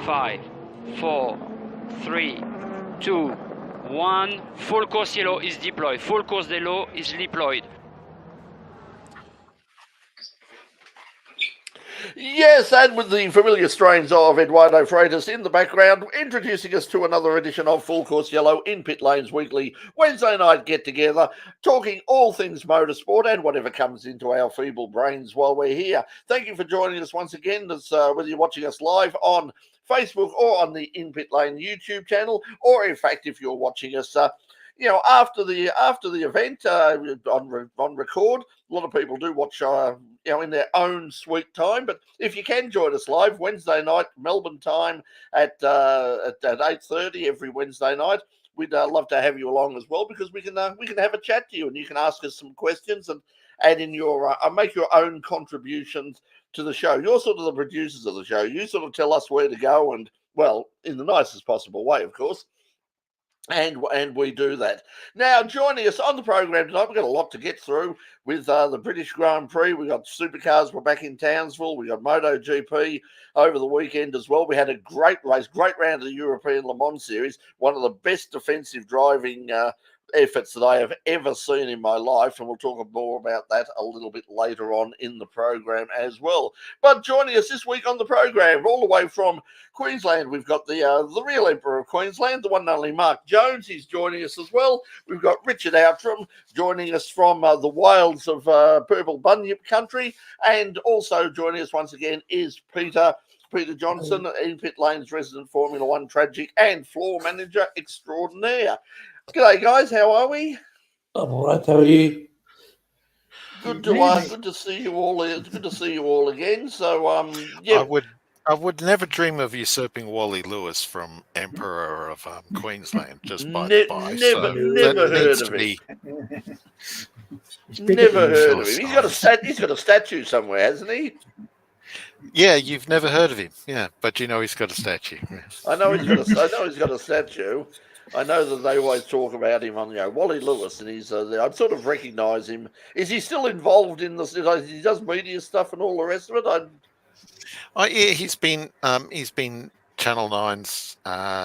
5, 4, 3, 2, 1. Full course yellow is deployed. Full course yellow is deployed. Yes, and with the familiar strains of Eduardo Freitas in the background, introducing us to another edition of Full Course Yellow in Pit Lane's weekly Wednesday night get-together, talking all things motorsport and whatever comes into our feeble brains while we're here. Thank you for joining us once again, whether you're watching us live on Facebook or on the In Pit Lane YouTube channel, or in fact, if you're watching us after the event on record. A lot of people do watch in their own sweet time, but if you can join us live Wednesday night Melbourne time at 8:30 every Wednesday night, we'd love to have you along as well, because we can have a chat to you and you can ask us some questions and add in your make your own contributions to the show. You're sort of the producers of the show. You sort of tell us where to go, and well, in the nicest possible way, of course. And we do that. Now, joining us on the program tonight, we've got a lot to get through with the British Grand Prix. We've got Supercars. We're back in Townsville. We've got MotoGP over the weekend as well. We had a great race, great round of the European Le Mans Series, one of the best defensive driving efforts that I have ever seen in my life, and we'll talk more about that a little bit later on in the program as well. But joining us this week on the program, all the way from Queensland, we've got the real Emperor of Queensland, the one and only Mark Jones. He's joining us as well. We've got Richard Outram joining us from the wilds of Purple Bunyip country, and also joining us once again is Peter Johnson, In Pit Lane's resident Formula One tragic and floor manager extraordinaire. G'day, guys. How are we? I'm all right. How are you? Good to see you all. Good to see you all again. So, yeah. I would never dream of usurping Wally Lewis from Emperor of Queensland. Just by the by. Never heard of him. Never heard of him. He's got a statue somewhere, hasn't he? Yeah, you've never heard of him. Yeah, but you know he's got a statue. Yes. I know he's got a statue. I know that they always talk about him on, Wally Lewis, and he's. I sort of recognise him. Is he still involved in this? He does media stuff and all the rest of it. Yeah, he's been Channel 9's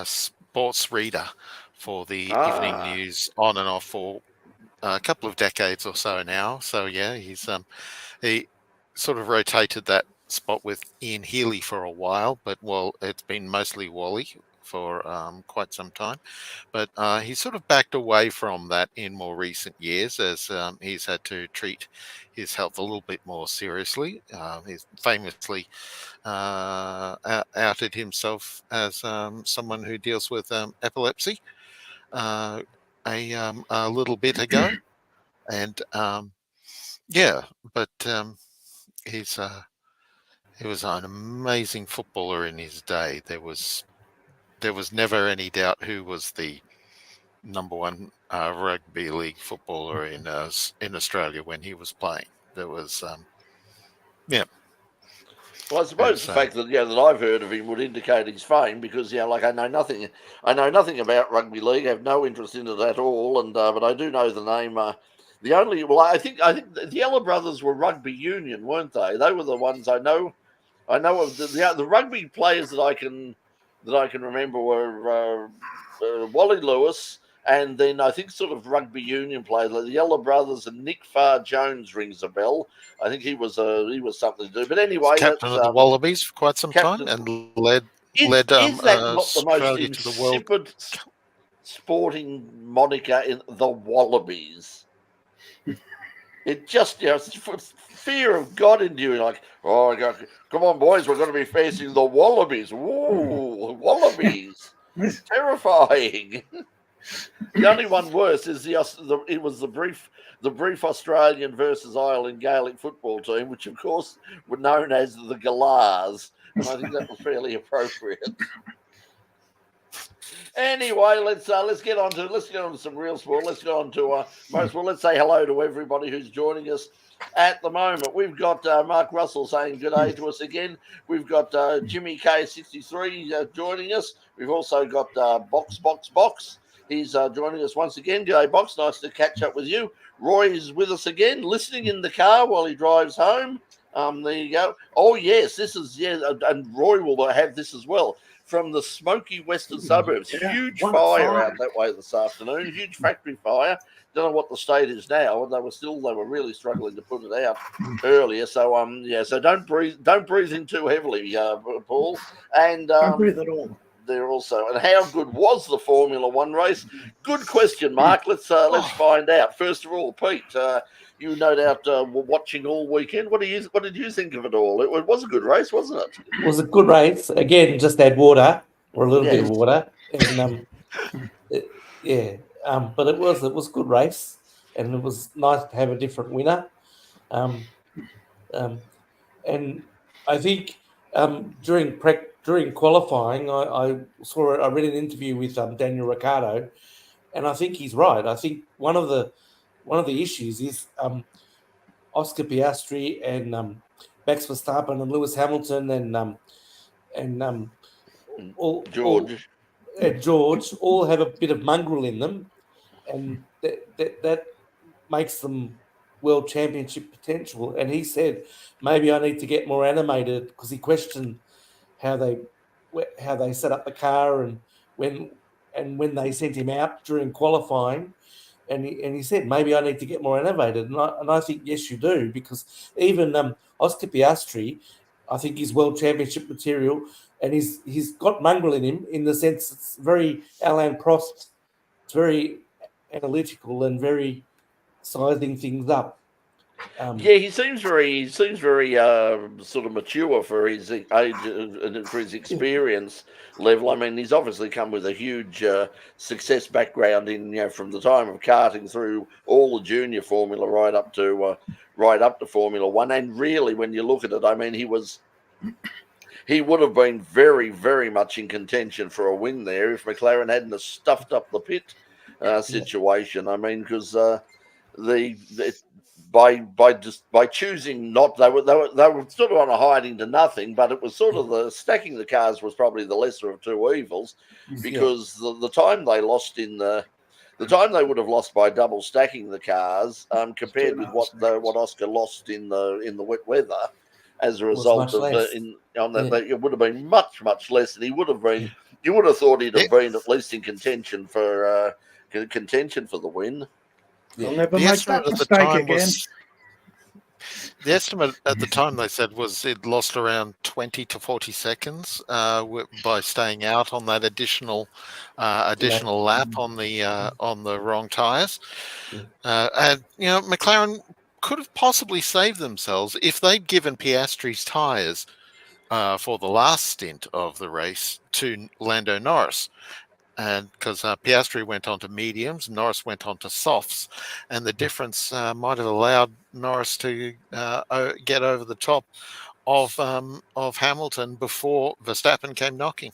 sports reader for the evening news on and off for a couple of decades or so now. So yeah, he sort of rotated that spot with Ian Healy for a while, but it's been mostly Wally for quite some time, but he's sort of backed away from that in more recent years as he's had to treat his health a little bit more seriously. He's famously outed himself as someone who deals with epilepsy a little bit ago, and he was an amazing footballer in his day. There was never any doubt who was the number one rugby league footballer in Australia when he was playing. There was, Well, I suppose the fact that that I've heard of him would indicate his fame, because I know nothing about rugby league. I have no interest in it at all, and but I do know the name. I think the Yellow Brothers were rugby union, weren't they? They were the ones I know. I know of the rugby players that I can remember were Wally Lewis, and then I think sort of rugby union players like the Yellow Brothers, and Nick Farr-Jones rings a bell. I think he was something to do. But anyway, captain of the Wallabies for quite some time, and led is that not Australia the most to the world insipid sporting moniker in the Wallabies? It just fear of God into you, like, come on, boys, we're going to be facing the Wallabies. Ooh, Wallabies. Terrifying. The only one worse is the brief Australian versus Ireland Gaelic football team, which of course were known as the Galahs, and I think that was fairly appropriate. Anyway, let's get on to some real sport. Let's get on to motorsport. Let's say hello to everybody who's joining us at the moment. We've got Mark Russell saying good day to us again. We've got Jimmy K63 joining us. We've also got Box. He's joining us once again. G'day, Box. Nice to catch up with you. Roy is with us again, listening in the car while he drives home. There you go. Oh, yes, this is, and Roy will have this as well. from the smoky western suburbs. Yeah, Huge one at fire 5. out that way this afternoon. Huge factory fire. Don't know what the state is now. And they were really struggling to put it out earlier. So so don't breathe in too heavily, Paul. And Don't breathe at all. there also. And how good was the Formula One race? Good question, Mark. Let's find out. First of all, Pete, you no doubt were watching all weekend. What did you think of it all? It was a good race, wasn't it? It was a good race. Again, just add water or a little bit of water, and but it was a good race, and it was nice to have a different winner. And I think during qualifying, I read an interview with Daniel Ricciardo, and I think he's right. I think one of the issues is Oscar Piastri and Max Verstappen and Lewis Hamilton and George all have a bit of mongrel in them, and that makes them world championship potential. And he said, maybe I need to get more animated, because he questioned how they set up the car and when they sent him out during qualifying. And he said, maybe I need to get more animated. And I think, yes, you do, because even Oscar Piastri, I think he's world championship material, and he's got mongrel in him, in the sense it's very Alain Prost. It's very analytical and very sizing things up. He seems very sort of mature for his age and for his experience level. I mean, he's obviously come with a huge success background in from the time of karting through all the junior formula right up to Formula One. And really, when you look at it, I mean, he would have been very, very much in contention for a win there if McLaren hadn't have stuffed up the pit situation. I mean, because by choosing not, they were sort of on a hiding to nothing, but it was sort of the stacking the cars was probably the lesser of two evils, because the time they lost the time they would have lost by double stacking the cars, compared with what Oscar lost in the wet weather as a result of it would have been much less, and you would have thought he'd have been at least in contention for the win. They'll never make that mistake again. The estimate at the time, they said, was it lost around 20 to 40 seconds by staying out on that additional lap on the wrong tyres. And McLaren could have possibly saved themselves if they'd given Piastri's tyres for the last stint of the race to Lando Norris. And because Piastri went on to mediums, Norris went on to softs, and the difference might have allowed Norris to get over the top of Hamilton before Verstappen came knocking.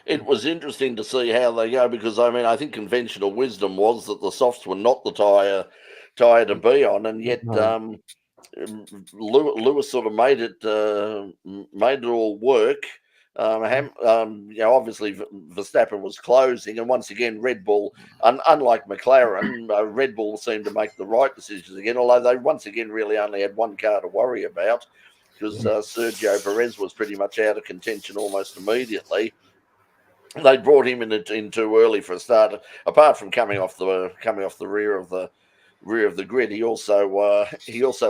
It was interesting to see how they go, because I mean, I think conventional wisdom was that the softs were not the tyre to be on, and yet Lewis sort of made it all work. Obviously Verstappen was closing, and once again Red Bull, unlike McLaren, Red Bull seemed to make the right decisions again, although they once again really only had one car to worry about, because Sergio Perez was pretty much out of contention almost immediately. They brought him in too early for a start. Apart from coming off the rear of the grid, he also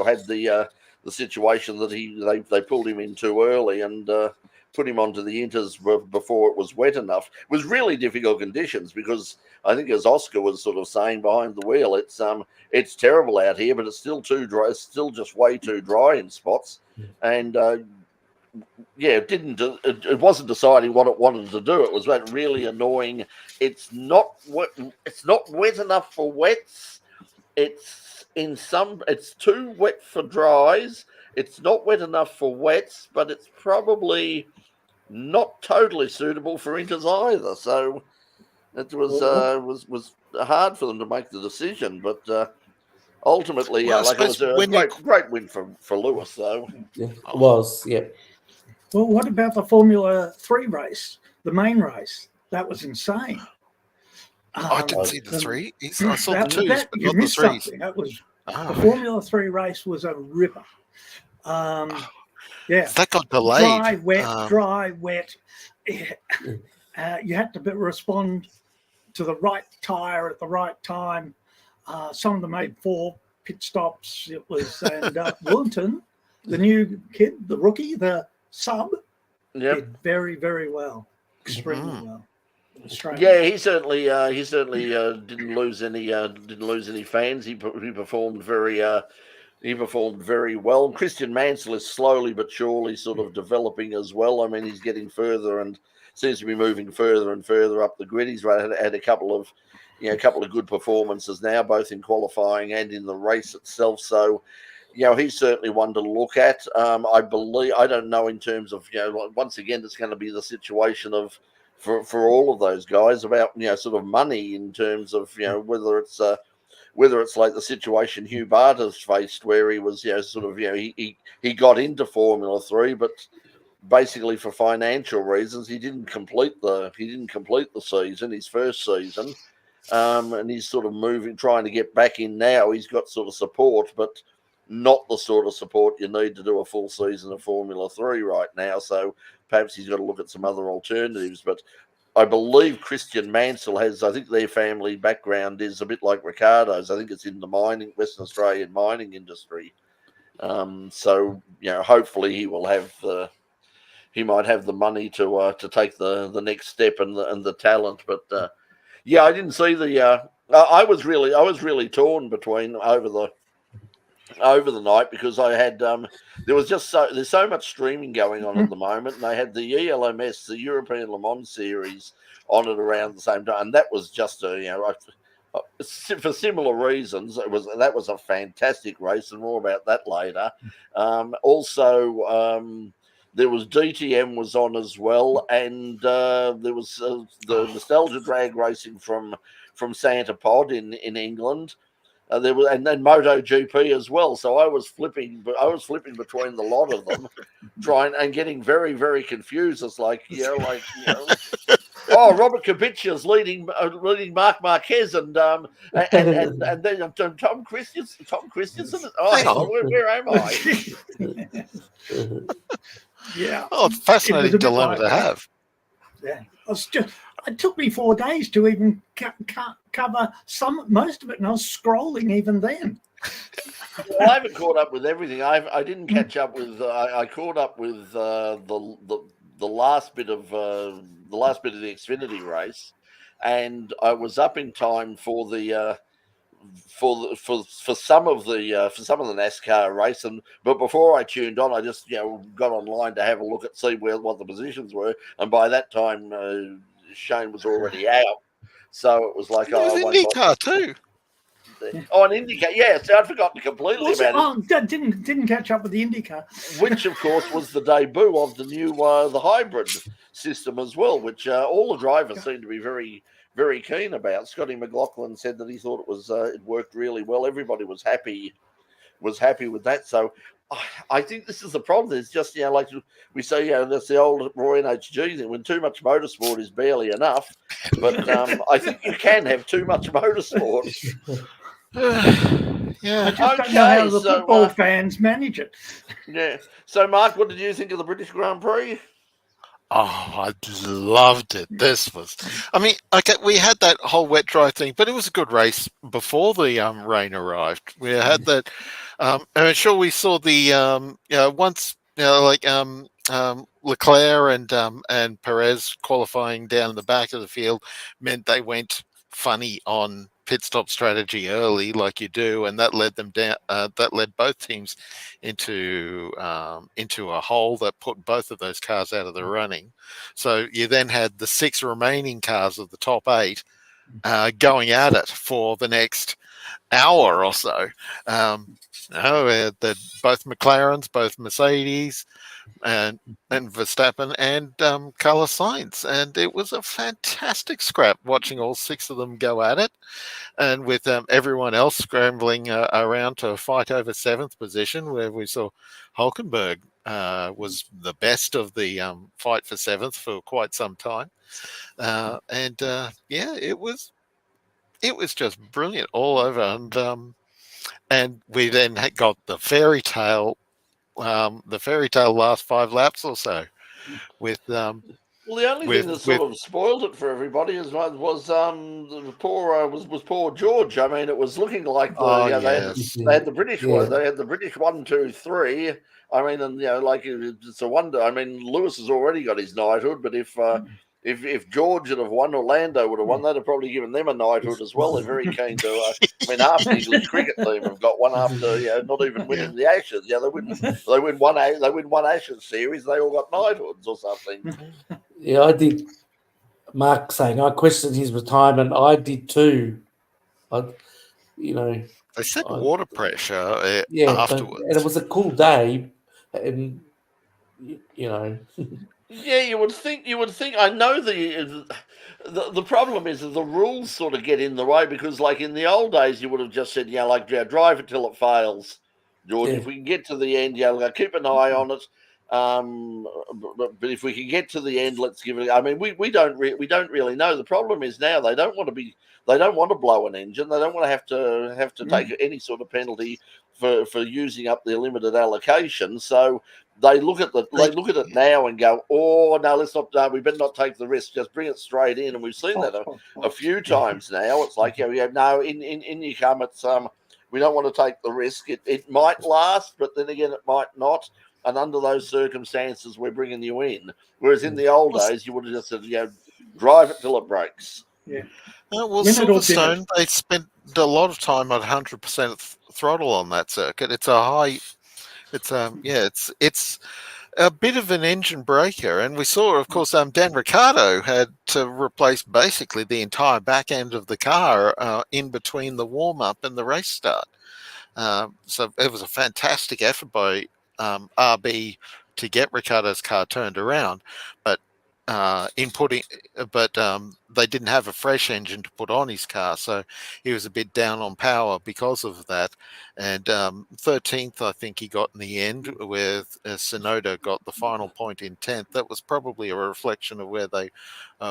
had the situation that they pulled him in too early and put him onto the inters before it was wet enough. It was really difficult conditions, because I think, as Oscar was sort of saying behind the wheel, it's terrible out here, but it's still too dry. It's still just way too dry in spots, and it wasn't deciding what it wanted to do. It was that really annoying. It's not wet enough for wets. It's too wet for dries. It's not wet enough for wets, but it's probably not totally suitable for inters either. So it was hard for them to make the decision, but ultimately, it was a great win for Lewis, though. Yeah, it was, yeah. Well, what about the Formula 3 race, the main race? That was insane. I didn't see the three. I saw the twos, but you not the missed threes. something. That was the Formula 3 race was a ripper. That got delayed. Dry, wet. you had to respond to the right tyre at the right time. Some of them made 4 pit stops. It was, and Wilton, the new kid, the rookie, the sub, did very, very well, extremely well. Australia. Yeah, he certainly didn't lose any fans. He performed very well. Christian Mansell is slowly but surely sort of developing as well. I mean, he's getting further and seems to be moving further and further up the grid. He's had a couple of good performances now, both in qualifying and in the race itself. So, he's certainly one to look at. I don't know in terms of, once again, it's going to be the situation of, for all of those guys about, sort of money in terms of, whether it's like the situation Hugh Barter's faced, where he was, he got into Formula 3, but basically for financial reasons, he didn't complete the season, his first season. And he's sort of trying to get back in now. He's got sort of support, but not the sort of support you need to do a full season of Formula 3 right now. So perhaps he's got to look at some other alternatives. But I believe Christian Mansell I think their family background is a bit like Ricardo's. I think it's in the Western Australian mining industry. So, hopefully he will have he might have the money to take the next step and the talent. But I didn't see the. I was really torn between over the night, because I had there's so much streaming going on at the moment, and they had the ELMS, the European Le Mans Series, on at around the same time, and that was just for similar reasons. That was a fantastic race, and more about that later. Also, there was DTM was on as well, and there was the Nostalgia Drag racing from Santa Pod in England. There was, and then MotoGP as well. So I was flipping between the lot of them, trying and getting very, very confused. It's like Robert Kubica's leading Marc Marquez, and then Tom Christensen. Oh, hang on, where am I? Yeah. Oh, fascinating dilemma to have. Yeah, it took me 4 days to even cover most of it, and I was scrolling even then. Well, I haven't caught up with everything. I didn't catch up with. I caught up with the last bit of the Xfinity race, and I was up in time for the. For some of the NASCAR race, but before I tuned on, I just got online to have a look at see what the positions were, and by that time Shane was already out, so it was like IndyCar too. Oh, an IndyCar, yeah. So I'd forgotten completely about it. Oh, didn't catch up with the IndyCar, which of course was the debut of the new the hybrid system as well, which all the drivers seem to be very, very keen about. Scotty McLaughlin said that he thought it worked really well. Everybody was happy with that. So I think this is the problem. It's just like we say, that's the old Roy NHG thing. When too much motorsport is barely enough, but I think you can have too much motorsport. Yeah, I just don't know how the football fans manage it. Yeah. So, Mark, what did you think of the British Grand Prix? Oh, I loved it. We had that whole wet dry thing, but it was a good race before the rain arrived. We had that. I'm sure we saw the once Leclerc and Perez qualifying down in the back of the field meant they went funny on pit stop strategy early, like you do, and that led them down. That led both teams into a hole that put both of those cars out of the running. So you then had the 6 remaining cars of the top 8 going at it for the next hour or so. Both McLarens, both Mercedes, and Verstappen and Carlos Sainz, and it was a fantastic scrap watching all 6 of them go at it, and with everyone else scrambling around to fight over 7th position, where we saw Hulkenberg was the best of the fight for 7th for quite some time, it was just brilliant all over, and we then got the fairy tale last 5 laps or so with Well, the only thing that sort of spoiled it for everybody was poor George. I mean, it was looking like they had the British one. They had the British 1, 2, 3. I mean, and it's a wonder. I mean, Lewis has already got his knighthood, but if George would have won, Orlando would have won, they'd have probably given them a knighthood as well. They're very keen to. I mean, half the English cricket team have got one after not even winning the Ashes. Yeah, they win one Ashes series. They all got knighthoods or something. Yeah, I did. Mark saying I questioned his retirement. I did too. They said water pressure afterwards, and it was a cool day, and Yeah, you would think. I know the problem is that the rules sort of get in the way because, like in the old days, you would have just said, drive it till it fails, George. Yeah. If we can get to the end, keep an eye on it. But if we can get to the end, let's give it. I mean, we don't really know. The problem is now they don't want to blow an engine. They don't want to have to take any sort of penalty for using up their limited allocation. So they look at it now and go, oh no, let's not. We better not take the risk. Just bring it straight in. And we've seen that a few times now. It's like in you come. It's we don't want to take the risk. It might last, but then again, it might not. And under those circumstances, we're bringing you in. Whereas in the old days, you would have just said, drive it till it breaks. Yeah. Silverstone, they spent a lot of time at 100% throttle on that circuit. It's a high. It's a bit of an engine breaker, and we saw, of course, Dan Ricciardo had to replace basically the entire back end of the car in between the warm up and the race start. So it was a fantastic effort by RB to get Ricciardo's car turned around, but they didn't have a fresh engine to put on his car, so he was a bit down on power because of that. And 13th, I think he got in the end, with Tsunoda got the final point in 10th. That was probably a reflection of where they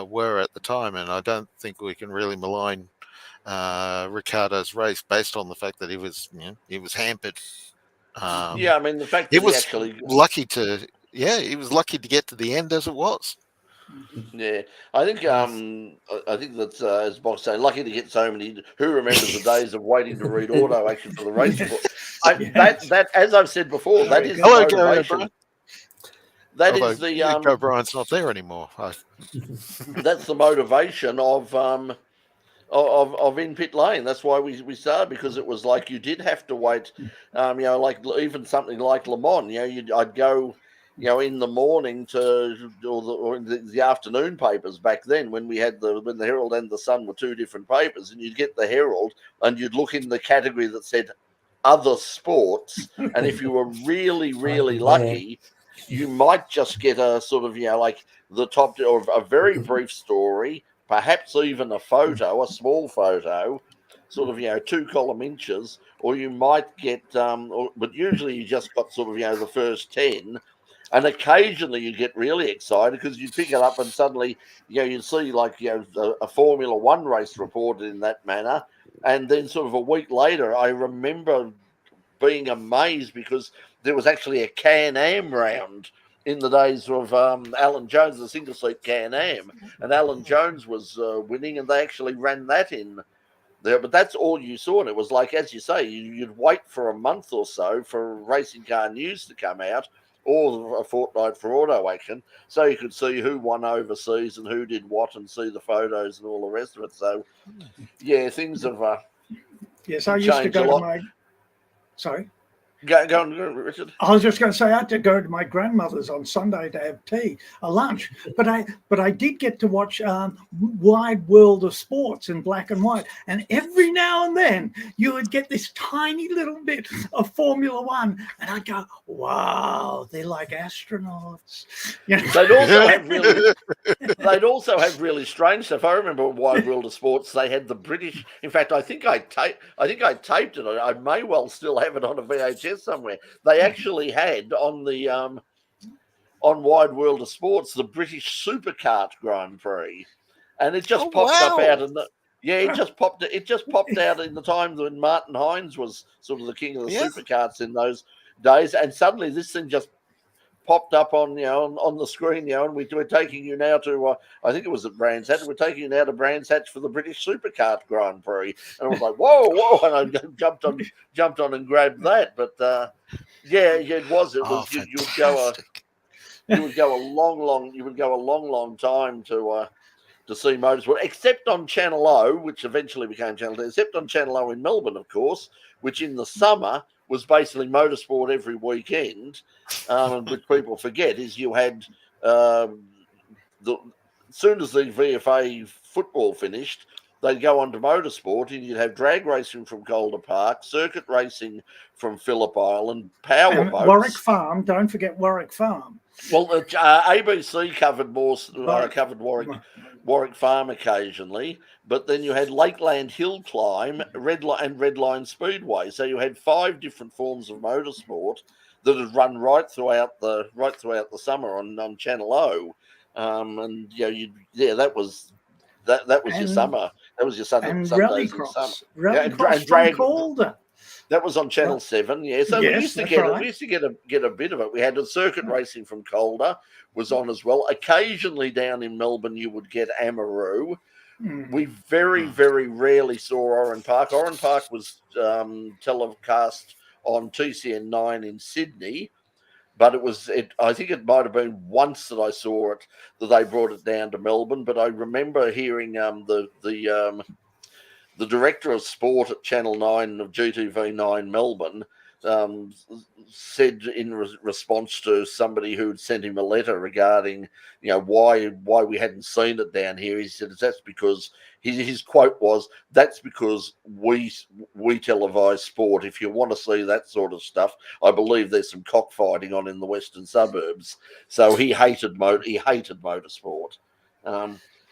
were at the time, and I don't think we can really malign Ricciardo's race based on the fact that he was hampered. I mean, the fact that he was lucky to get to the end as it was. Yeah, I think that's as Box saying, lucky to get so many. Who remembers the days of waiting to read auto action for the race report? That as I've said before, that is the motivation. That is the O'Brien's not there anymore. That's the motivation of in pit lane. That's why we started, because it was like you did have to wait. Like even something like Le Mans. I'd go. In the morning or in the afternoon papers back then, when the Herald and the Sun were two different papers, and you'd get the Herald and you'd look in the category that said other sports, and if you were really, really lucky, you might just get a sort of, like the top or a very brief story, perhaps even a small photo, sort of, 2 column inches, or you might get, but usually you just got sort of, the first 10. And occasionally you get really excited because you pick it up and suddenly, you see like, a Formula One race reported in that manner. And then sort of a week later, I remember being amazed because there was actually a Can-Am round in the days of Alan Jones, the single seat Can-Am. And Alan Jones was winning, and they actually ran that in there. But that's all you saw. And it was like, as you say, you'd wait for a month or so for racing car news to come out, or a fortnight for auto action, so you could see who won overseas and who did what, and see the photos and all the rest of it. So, things have yes, I used to go to my. Sorry. Go on, Richard. I was just going to say I had to go to my grandmother's on Sunday to have a lunch, but I did get to watch Wide World of Sports in black and white, and every now and then you would get this tiny little bit of Formula One, and I'd go, "Wow, they're like astronauts." They'd also have really strange stuff. I remember Wide World of Sports. They had the British. In fact, I think I taped it. I may well still have it on a VHS somewhere. They actually had on the on Wide World of Sports the British Supercars Grand Prix, and it just popped up out in the it just popped out in the time when Martin Hines was sort of the king of the supercars in those days, and suddenly this thing just popped up on on the screen, and we're taking you now to I think it was at Brands Hatch. We're taking you now to Brands Hatch for the British Supercars Grand Prix, and I was like, whoa, and I jumped on and grabbed that. But it was you would go a long time to see motorsport, except on Channel O, which eventually became Channel 10, except on Channel O in Melbourne, of course, which in the summer was basically motorsport every weekend. Which people forget is you had as soon as the VFA football finished, they'd go on to motorsport, and you'd have drag racing from Calder Park, circuit racing from Phillip Island, power boats. Warwick Farm, don't forget Warwick Farm. Well, ABC covered Warwick Farm occasionally, but then you had Lakeland Hill Climb, Redline Speedway. So you had 5 different forms of motorsport that had run right throughout the summer on Channel O, and that was your summer. That was your Sunday. And Sundays Rallycross. And Drag Calder. That was on Channel 7, yeah. So yes, we used to get a bit of it. We had a circuit racing from Calder was on as well. Occasionally down in Melbourne, you would get Amaroo. We very, very rarely saw Oran Park. Oran Park was telecast on TCN 9 in Sydney, but I think it might have been once that I saw it, that they brought it down to Melbourne. But I remember hearing the director of sport at Channel 9 of GTV9 Melbourne said in response to somebody who had sent him a letter regarding, why we hadn't seen it down here. He said that's because his quote was, "That's because we televise sport. If you want to see that sort of stuff, I believe there's some cockfighting on in the western suburbs." So he hated motorsport.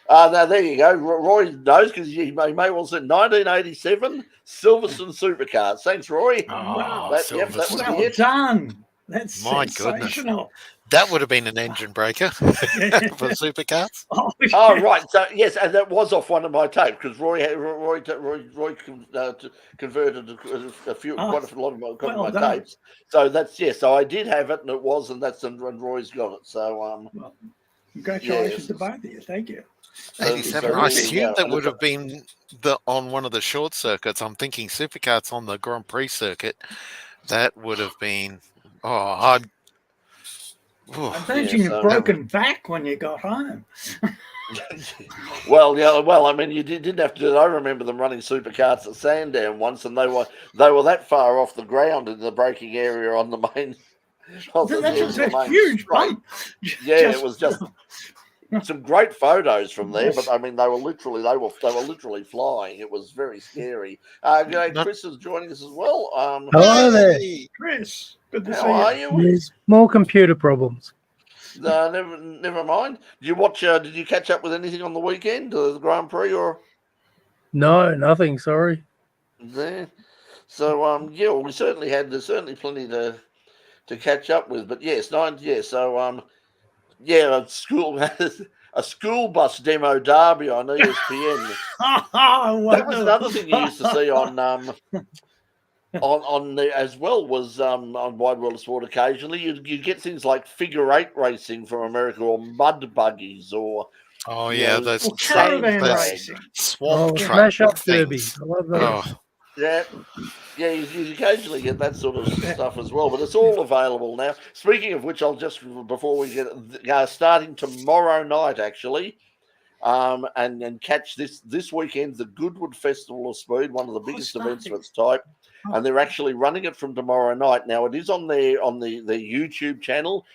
Now there you go. Roy knows because he may well say 1987 Silverstone Supercars. Thanks, Roy. Wow, that was done. That's my sensational. Goodness. That would have been an engine breaker for Supercars. Oh, right. So yes, and that was off one of my tapes because Roy converted quite a lot of my tapes. So that's So I did have it, and it was, and Roy's got it. So congratulations to both of you. Thank you. 87. I assume that would have been on one of the short circuits. I'm thinking Supercars on the Grand Prix circuit. That would have been. I imagine you've broken back when you got home. Well, I mean, you didn't have to do it. I remember them running Supercars at Sandown once, and they were that far off the ground in the braking area on the main. That was a huge bump. Yeah, it was just. Some great photos from there, but I mean, they were literally flying. It was very scary. Chris is joining us as well. Hello there, Chris. Good to see you. How are you? There's more computer problems. No, never mind. Did you watch? Did you catch up with anything on the weekend, the Grand Prix, or? No, nothing. Sorry. There. So there's certainly plenty to catch up with, but yes, a school bus demo derby on ESPN. That was another thing you used to see on the as well was on Wide World of Sport. Occasionally, you get things like figure 8 racing from America, or mud buggies, or those caravan racing, swamp truck smash up things. derby. I love those. You occasionally get that sort of stuff as well, but it's all available now. Speaking of which, I'll just, before we get starting tomorrow night, actually, and catch this weekend, the Goodwood Festival of Speed, one of the biggest events of its type, and they're actually running it from tomorrow night. Now, it is on their YouTube channel.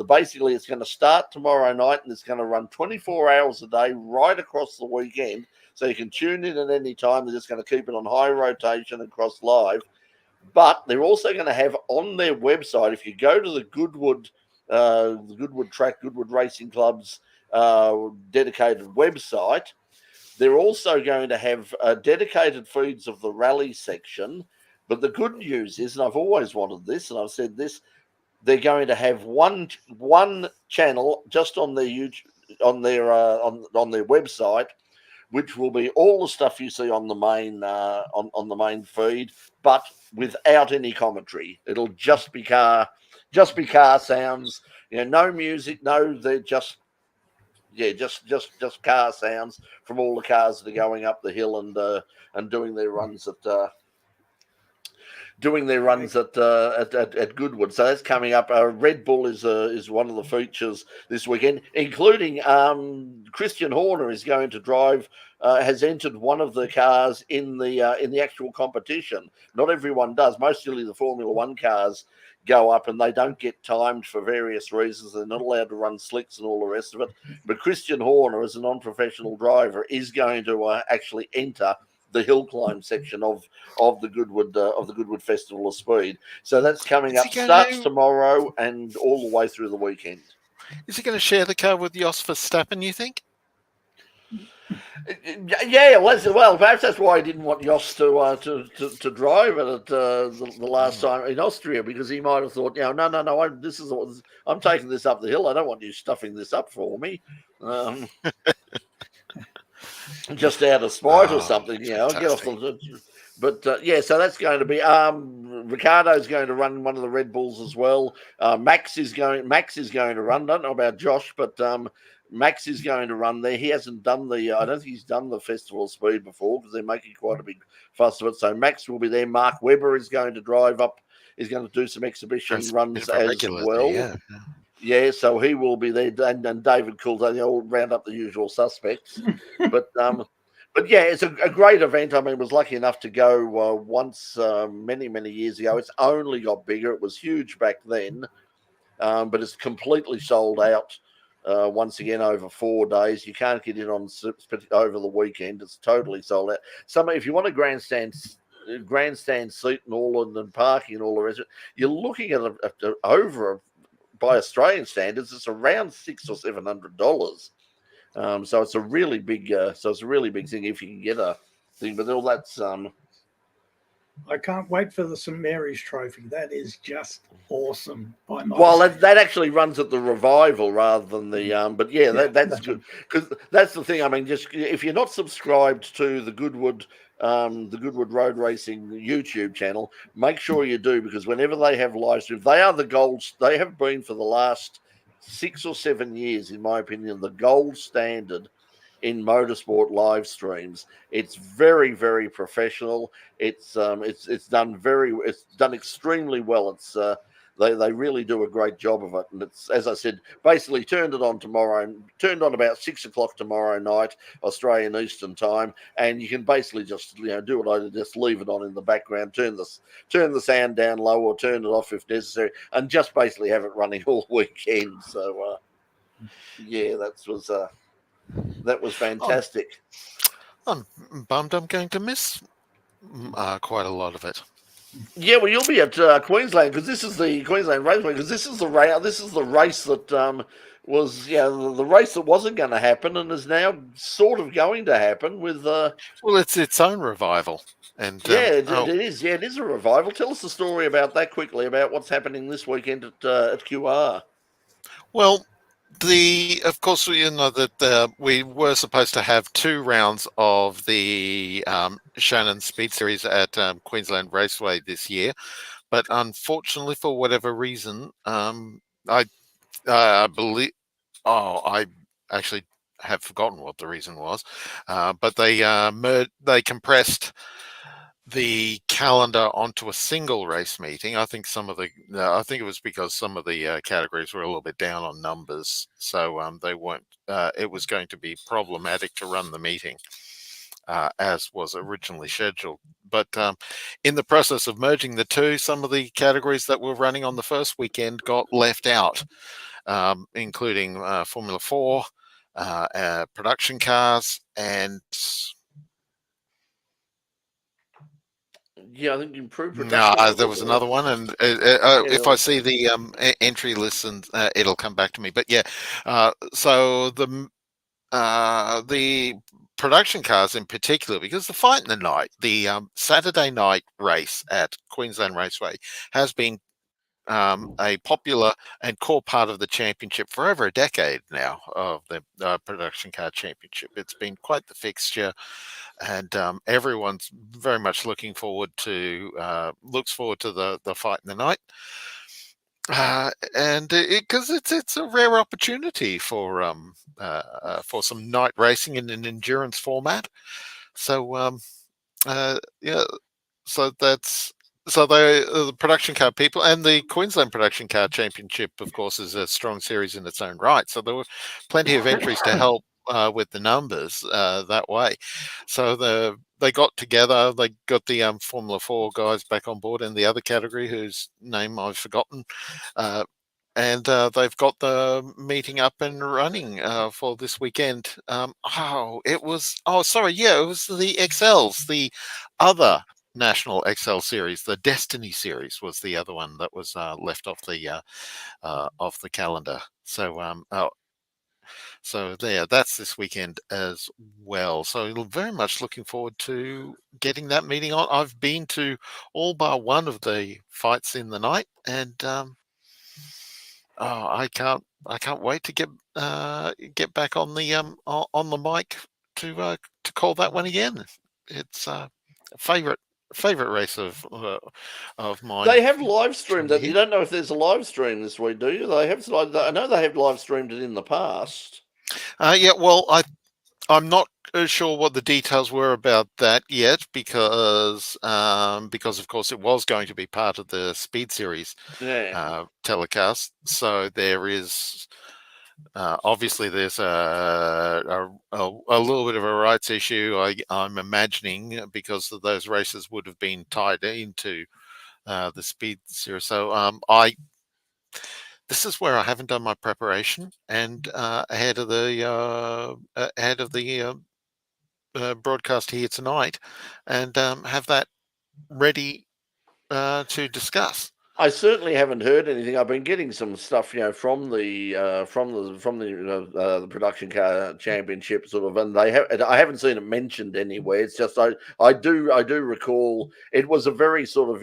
Basically, it's going to start tomorrow night, and it's going to run 24 hours a day right across the weekend. So you can tune in at any time. They're just going to keep it on high rotation across live. But they're also going to have on their website, if you go to the Goodwood Track, Goodwood Racing Club's dedicated website, they're also going to have dedicated feeds of the rally section. But the good news is, and I've always wanted this, and I've said this, they're going to have one channel just on their YouTube, on their website, which will be all the stuff you see on the main on the main feed, but without any commentary. It'll just be car just be car sounds. No music, they're just car sounds from all the cars that are going up the hill and doing their runs at Goodwood. So that's coming up. Red Bull is one of the features this weekend, including Christian Horner is going to drive. Has entered one of the cars in the actual competition. Not everyone does. Mostly the Formula One cars go up and they don't get timed for various reasons. They're not allowed to run slicks and all the rest of it. But Christian Horner, as a non-professional driver, is going to actually enter the hill climb section of the Goodwood Festival of Speed. So that's coming up. Starts tomorrow and all the way through the weekend. Is he going to share the car with Jos Verstappen, you think? Yeah, well, perhaps that's why he didn't want Jos to drive it at the last time in Austria, because he might have thought, no, I'm taking this up the hill. I don't want you stuffing this up for me, just out of spite or something. Get off the. But so that's going to be. Ricardo's going to run one of the Red Bulls as well. Max is going to run. Don't know about Josh, but Max is going to run there. He hasn't done I don't think he's done the Festival of Speed before because they're making quite a big fuss of it. So Max will be there. Mark Webber is going to drive up. He's going to do some exhibition runs as well. Yeah, so he will be there. And David Coulter, they all round up the usual suspects. But yeah, it's a great event. I mean, was lucky enough to go once many years ago. It's only got bigger. It was huge back then, but it's completely sold out. Once again, over 4 days, you can't get in on over the weekend. It's totally sold out. If you want a grandstand seat and all, and parking and all the rest of it, you're looking at over by Australian standards, it's around $600 or $700. So it's a really big. Thing if you can get a thing. But all that's. I can't wait for the St Mary's Trophy. That is just awesome. Well, that actually runs at the Revival rather than the. But that's good because that's the thing. I mean, just if you're not subscribed to the Goodwood Road Racing YouTube channel, make sure you do, because whenever they have live streams, they are the gold. They have been for the last 6 or 7 years, in my opinion, the gold standard in motorsport live streams. It's very, very professional. It's done extremely well. It's they really do a great job of it. And it's, as I said, basically turned on about 6 o'clock tomorrow night, Australian Eastern Time, and you can basically just do what I did, just leave it on in the background, turn the sound down low or turn it off if necessary, and just basically have it running all weekend. So that was fantastic. I'm bummed I'm going to miss quite a lot of it. Yeah, well, you'll be at Queensland, because this is the Queensland Raceway, because this is the race that was the race that wasn't going to happen and is now sort of going to happen with. Well, it's its own revival, and it is. Yeah, it is a revival. Tell us the story about that quickly, about what's happening this weekend at QR. Well, of course, that we were supposed to have 2 rounds of the Shannon Speed Series at Queensland Raceway this year, but unfortunately, for whatever reason, I believe. Oh, I actually have forgotten what the reason was, but they compressed the calendar onto a single race meeting. I think it was because some of the categories were a little bit down on numbers, so they weren't. It was going to be problematic to run the meeting as was originally scheduled. But in the process of merging the two, some of the categories that were running on the first weekend got left out, including Formula 4, production cars, and. Yeah, I think improved production. No, there was another one, and if I see the entry list, and it'll come back to me. But so the production cars in particular, because the Fight in the Night, the Saturday night race at Queensland Raceway, has been a popular and core part of the championship for over a decade now, of the production car championship. It's been quite the fixture, and everyone's very much looks forward to the Fight in the Night. and because it's a rare opportunity for some night racing in an endurance format. So yeah, so that's the production car people, and the Queensland Production Car Championship, of course, is a strong series in its own right. So there were plenty of entries to help with the numbers that way. So they got together. They got the Formula 4 guys back on board in the other category, whose name I've forgotten. And they've got the meeting up and running for this weekend. It was the XLs, the other National XL series. The Destiny series was the other one that was left off the calendar. So that's this weekend as well. So very much looking forward to getting that meeting on. I've been to all bar one of the fights in the night, and I can't wait to get back on the mic to call that one again. It's a favorite race of mine. They have live streamed it. Yeah. You don't know if there's a live stream this week, do you? They have. I know they have live streamed it in the past. Yeah. Well, I'm not sure what the details were about that yet, because of course it was going to be part of the Speed Series telecast. So there is obviously there's a little bit of a rights issue, I'm imagining, because of those races would have been tied into the Speed Series. So this is where I haven't done my preparation, and ahead of the broadcast here tonight, and have that ready to discuss. I certainly haven't heard anything. I've been getting some stuff, from the production car championship sort of, and I haven't seen it mentioned anywhere. It's just I do recall it was a very sort of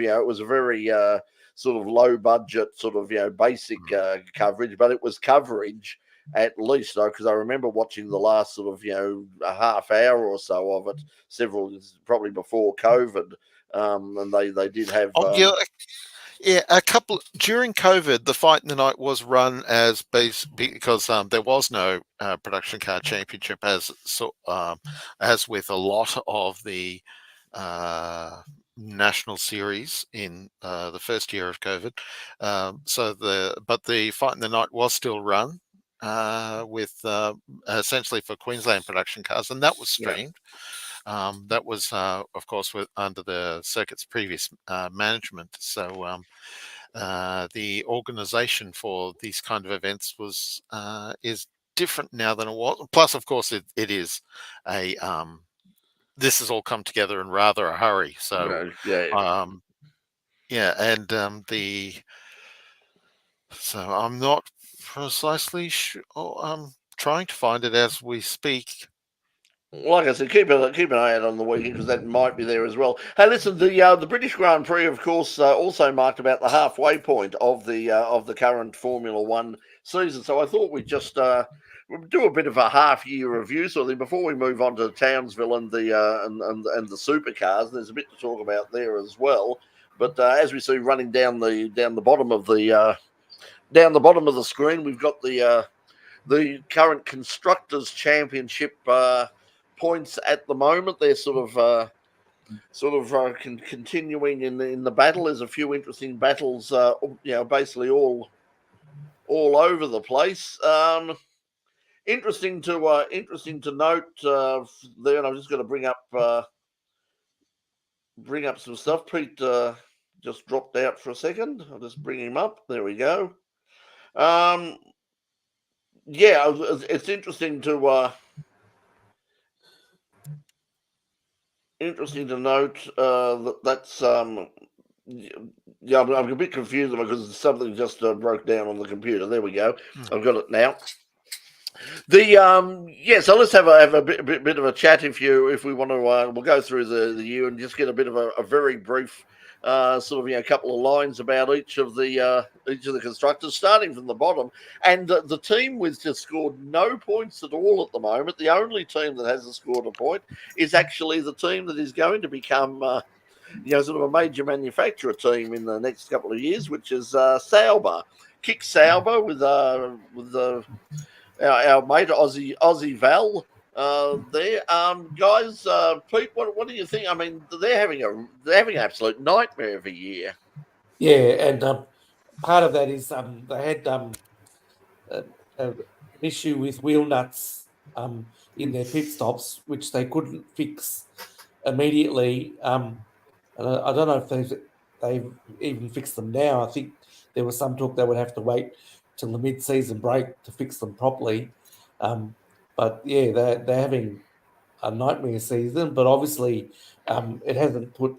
sort of low budget sort of basic coverage, but it was coverage at least, though, because I remember watching the last sort of a half hour or so of it, probably before COVID, and they did have. Yeah, a couple during COVID. The Fight in the Night was run as because there was no production car championship, as with a lot of the national series in the first year of COVID. But the Fight in the Night was still run with essentially for Queensland production cars, and that was streamed. That was, of course, under the circuit's previous management. So the organisation for these kind of events is different now than it was. Plus, of course, it is a this has all come together in rather a hurry. So so I'm not precisely sure. I'm trying to find it as we speak. Like I said, keep an eye out on the weekend, because that might be there as well. Hey, listen, the British Grand Prix, of course, also marked about the halfway point of the current Formula One season. So I thought we'd just do a bit of a half-year review, sort of, before we move on to Townsville and the Supercars. There's a bit to talk about there as well. But as we see running down the bottom of the screen, we've got the current Constructors' Championship points at the moment. They're continuing in the battle. There's a few interesting battles, basically all over the place. Interesting to note there, and I'm just going to bring up some stuff. Pete just dropped out for a second. I'll just bring him up. There we go. It's interesting to note that's I'm a bit confused because something just broke down on the computer. There we go. I've got it now. So let's have a bit of a chat if we want to. We'll go through the year and just get a bit of a very brief couple of lines about each of the constructors, starting from the bottom. And the team with just scored no points at all at the moment, the only team that hasn't scored a point, is actually the team that is going to become sort of a major manufacturer team in the next couple of years, which is Sauber. Kick Sauber with our mate Aussie Val. There, guys. Pete, what do you think? I mean, they're having an absolute nightmare every year. Yeah, and part of that is they had an issue with wheel nuts in their pit stops, which they couldn't fix immediately. And I don't know if they've even fixed them now. I think there was some talk they would have to wait till the mid-season break to fix them properly. But yeah, they're having a nightmare season. But obviously, it hasn't put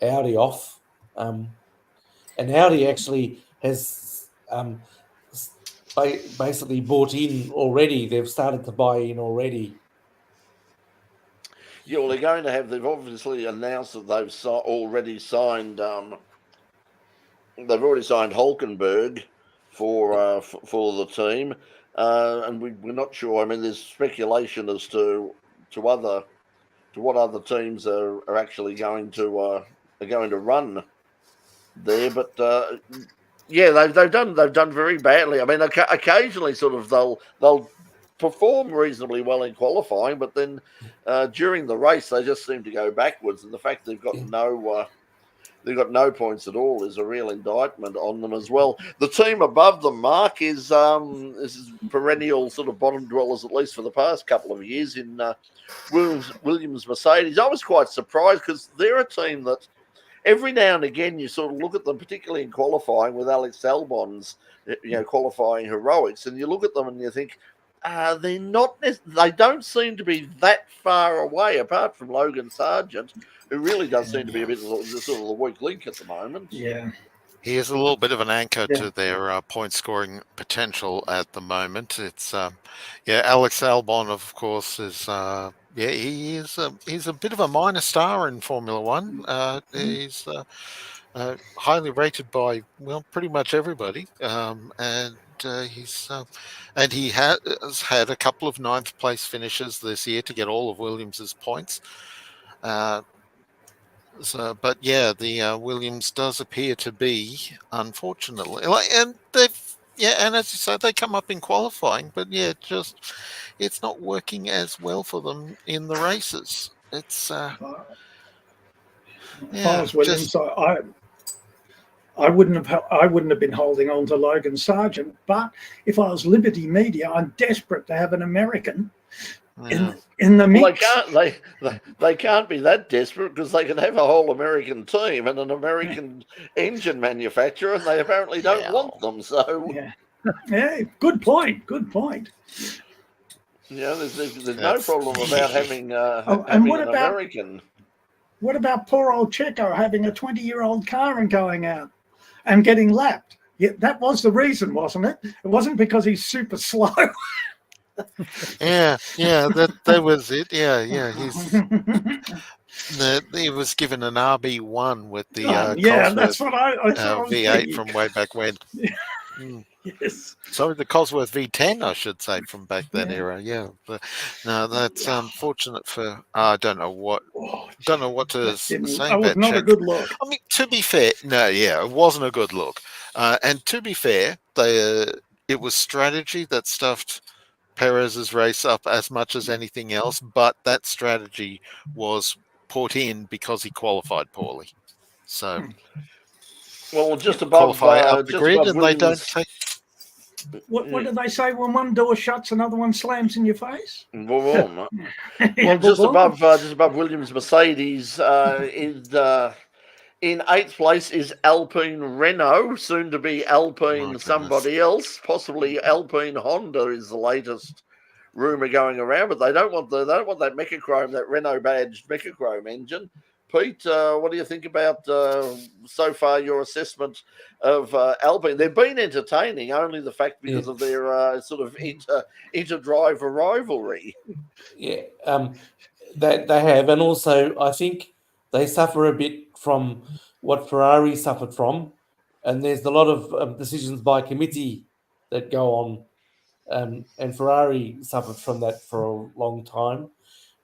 Audi off. And Audi actually has basically bought in already. They've started to buy in already. Yeah, well, they've obviously announced that they've already signed. They've already signed Hulkenberg for the team, and we're not sure. I mean, there's speculation as to what other teams are actually going to run there, but yeah, they've done very badly. I mean, occasionally sort of they'll perform reasonably well in qualifying, but then during the race they just seem to go backwards. And the fact they've got no points at all is a real indictment on them as well. The team above them, Mark, is perennial sort of bottom dwellers, at least for the past couple of years, in Williams Mercedes. I was quite surprised because they're a team that every now and again you sort of look at them, particularly in qualifying with Alex Albon's qualifying heroics, and you look at them and you think they don't seem to be that far away, apart from Logan Sargent, who really does seem to be a bit of sort of the weak link at the moment. Yeah. He is a little bit of an anchor to their point scoring potential at the moment. It's Alex Albon, of course, is he's a bit of a minor star in Formula One. He's highly rated by pretty much everybody, and he has had a couple of ninth place finishes this year to get all of Williams's points. But yeah, the Williams does appear to be, unfortunately, and as you say, they come up in qualifying, but it's not working as well for them in the races. It's If I was Williams, I wouldn't have been holding on to Logan Sargent. But if I was Liberty Media, I'm desperate to have an American in the mix. Well, they can't be that desperate, because they can have a whole American team and an American engine manufacturer, and they apparently don't want them. So yeah, good point. Yeah, there's no problem about having and what an about American. What about poor old Checo having a 20-year-old car and going out and getting lapped? Yeah, that was the reason, wasn't it? It wasn't because he's super slow. that was it. He was given an RB1 with the Cosworth, that's what I V8 from way back when. Yes. Sorry, the Cosworth V10, I should say, from back that era. Yeah, but no, that's unfortunate for. I don't know what to say. That was not a good look. I mean, to be fair, it wasn't a good look. And to be fair, it was strategy that stuffed Perez's race up as much as anything else. But that strategy was put in because he qualified poorly. So. Well, just above the grid, and they don't take. What did they say when one door shuts, another one slams in your face? Well, just above Williams Mercedes is in 8th place is Alpine Renault, soon to be Alpine somebody else, possibly Alpine Honda is the latest rumor going around, but they don't want that Mechachrome, that Renault badged Mechachrome engine. Pete, what do you think about so far your assessment of Alpine? They've been entertaining, only the fact because of their sort of inter-driver rivalry. Yeah, they have, and also I think they suffer a bit from what Ferrari suffered from, and there's a lot of decisions by committee that go on, and Ferrari suffered from that for a long time.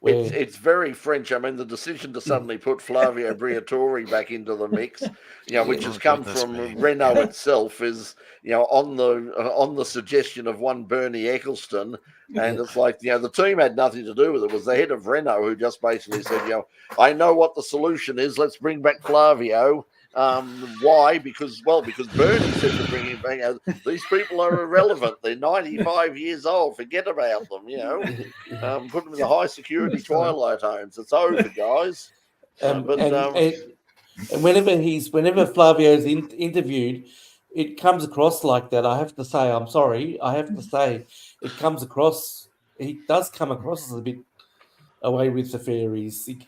where It's very French. I mean, the decision to suddenly put Flavio Briatore back into the mix, which has come from Renault itself, is on the suggestion of one Bernie Eccleston, and it's like the team had nothing to do with it. It was the head of Renault who just basically said, I know what the solution is. Let's bring back Flavio. Why? Because Bernie said to bring him back. These people are irrelevant. They're 95 years old. Forget about them. Put them in the high security twilight homes. It's over, guys. and whenever Flavio's interviewed, it comes across like that. I have to say, I'm sorry. I have to say, it comes across. He does come across as a bit away with the fairies. He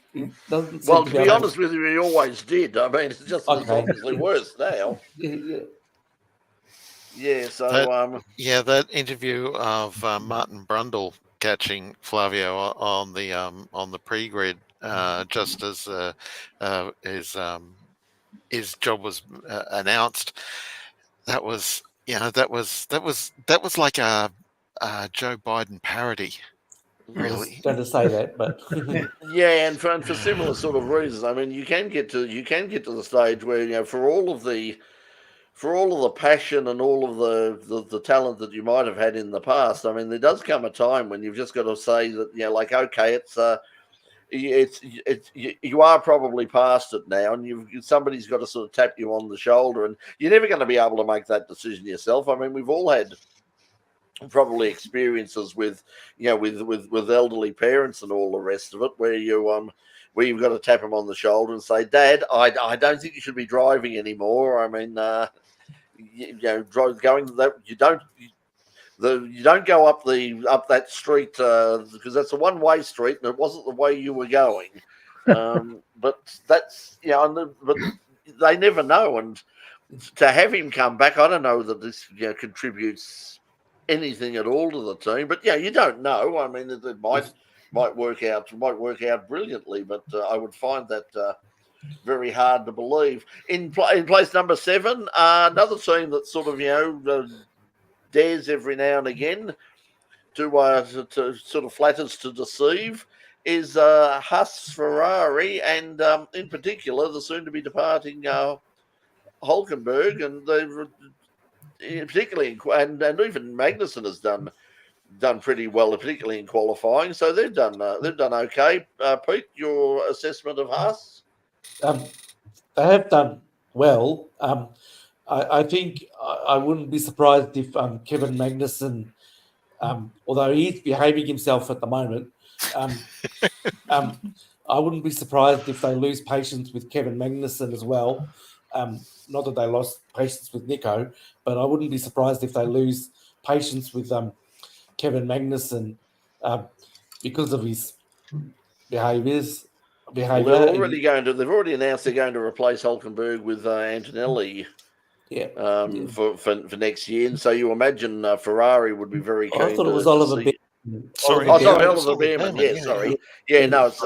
doesn't. Well, to be honest with you, he always did. I mean, it's just it's obviously worse now. Yeah. So that interview of Martin Brundle catching Flavio on the pre-grid just as his job was announced. That was like a Joe Biden parody. Really, I was going to say that, but yeah, and for similar sort of reasons. I mean, you can get to the stage where for all of the passion and all of the talent that you might have had in the past. I mean, there does come a time when you've just got to say that okay, it's you are probably past it now, and somebody's got to sort of tap you on the shoulder, and you're never going to be able to make that decision yourself. I mean, we've all had probably experiences with elderly parents and all the rest of it, where you've got to tap them on the shoulder and say, Dad, I don't think you should be driving anymore. I mean, going that you don't go up that street because that's a one-way street and it wasn't the way you were going. But that's but they never know, and to have him come back, I don't know that this contributes anything at all to the team, but you don't know. I mean, it might work out brilliantly, but I would find that very hard to believe. In place number 7, another team that sort of dares every now and again to sort of flatters to deceive is Haas Ferrari, and in particular the soon to be departing Hulkenberg, and they've particularly, and even Magnussen has done pretty well, particularly in qualifying. So they've done okay. Pete, your assessment of Haas? They have done well. I think I wouldn't be surprised if Kevin Magnussen, although he's behaving himself at the moment, I wouldn't be surprised if they lose patience with Kevin Magnussen as well. Not that they lost patience with Nico, but I wouldn't be surprised if they lose patience with Kevin Magnussen because of his behaviour. Well, they've already announced they're going to replace Hulkenberg with Antonelli. For next year, and so you imagine Ferrari would be very keen. I thought it was Oliver Bearman. Sorry, Oliver Bearman. Yeah, sorry. Yeah, no, it's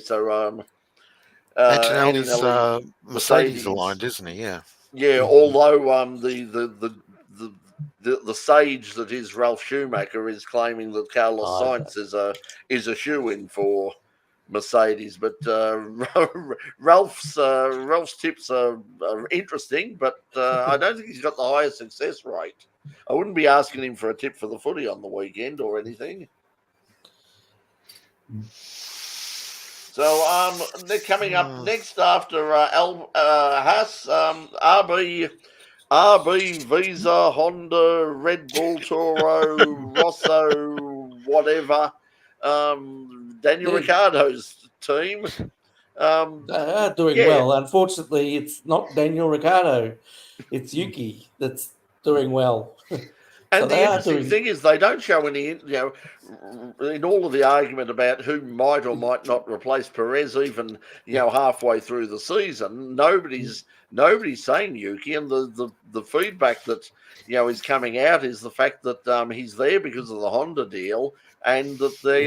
So Antonelli's Mercedes aligned, isn't he? Yeah. Yeah, although the sage that is Ralph Schumacher is claiming that Carlos Sainz is a shoo-in for Mercedes, but Ralph's tips are interesting, but I don't think he's got the highest success rate. I wouldn't be asking him for a tip for the footy on the weekend or anything. So they're coming up next after Haas, RB, Visa, Honda, Red Bull, Toro, Rosso, whatever. Daniel Ricciardo's team. They are doing well. Unfortunately, it's not Daniel Ricciardo. It's Yuki that's doing well. And the interesting thing is they don't show any, in all of the argument about who might or might not replace Perez, even, halfway through the season, nobody's saying Yuki, and the feedback that, is coming out is the fact that he's there because of the Honda deal, and that they,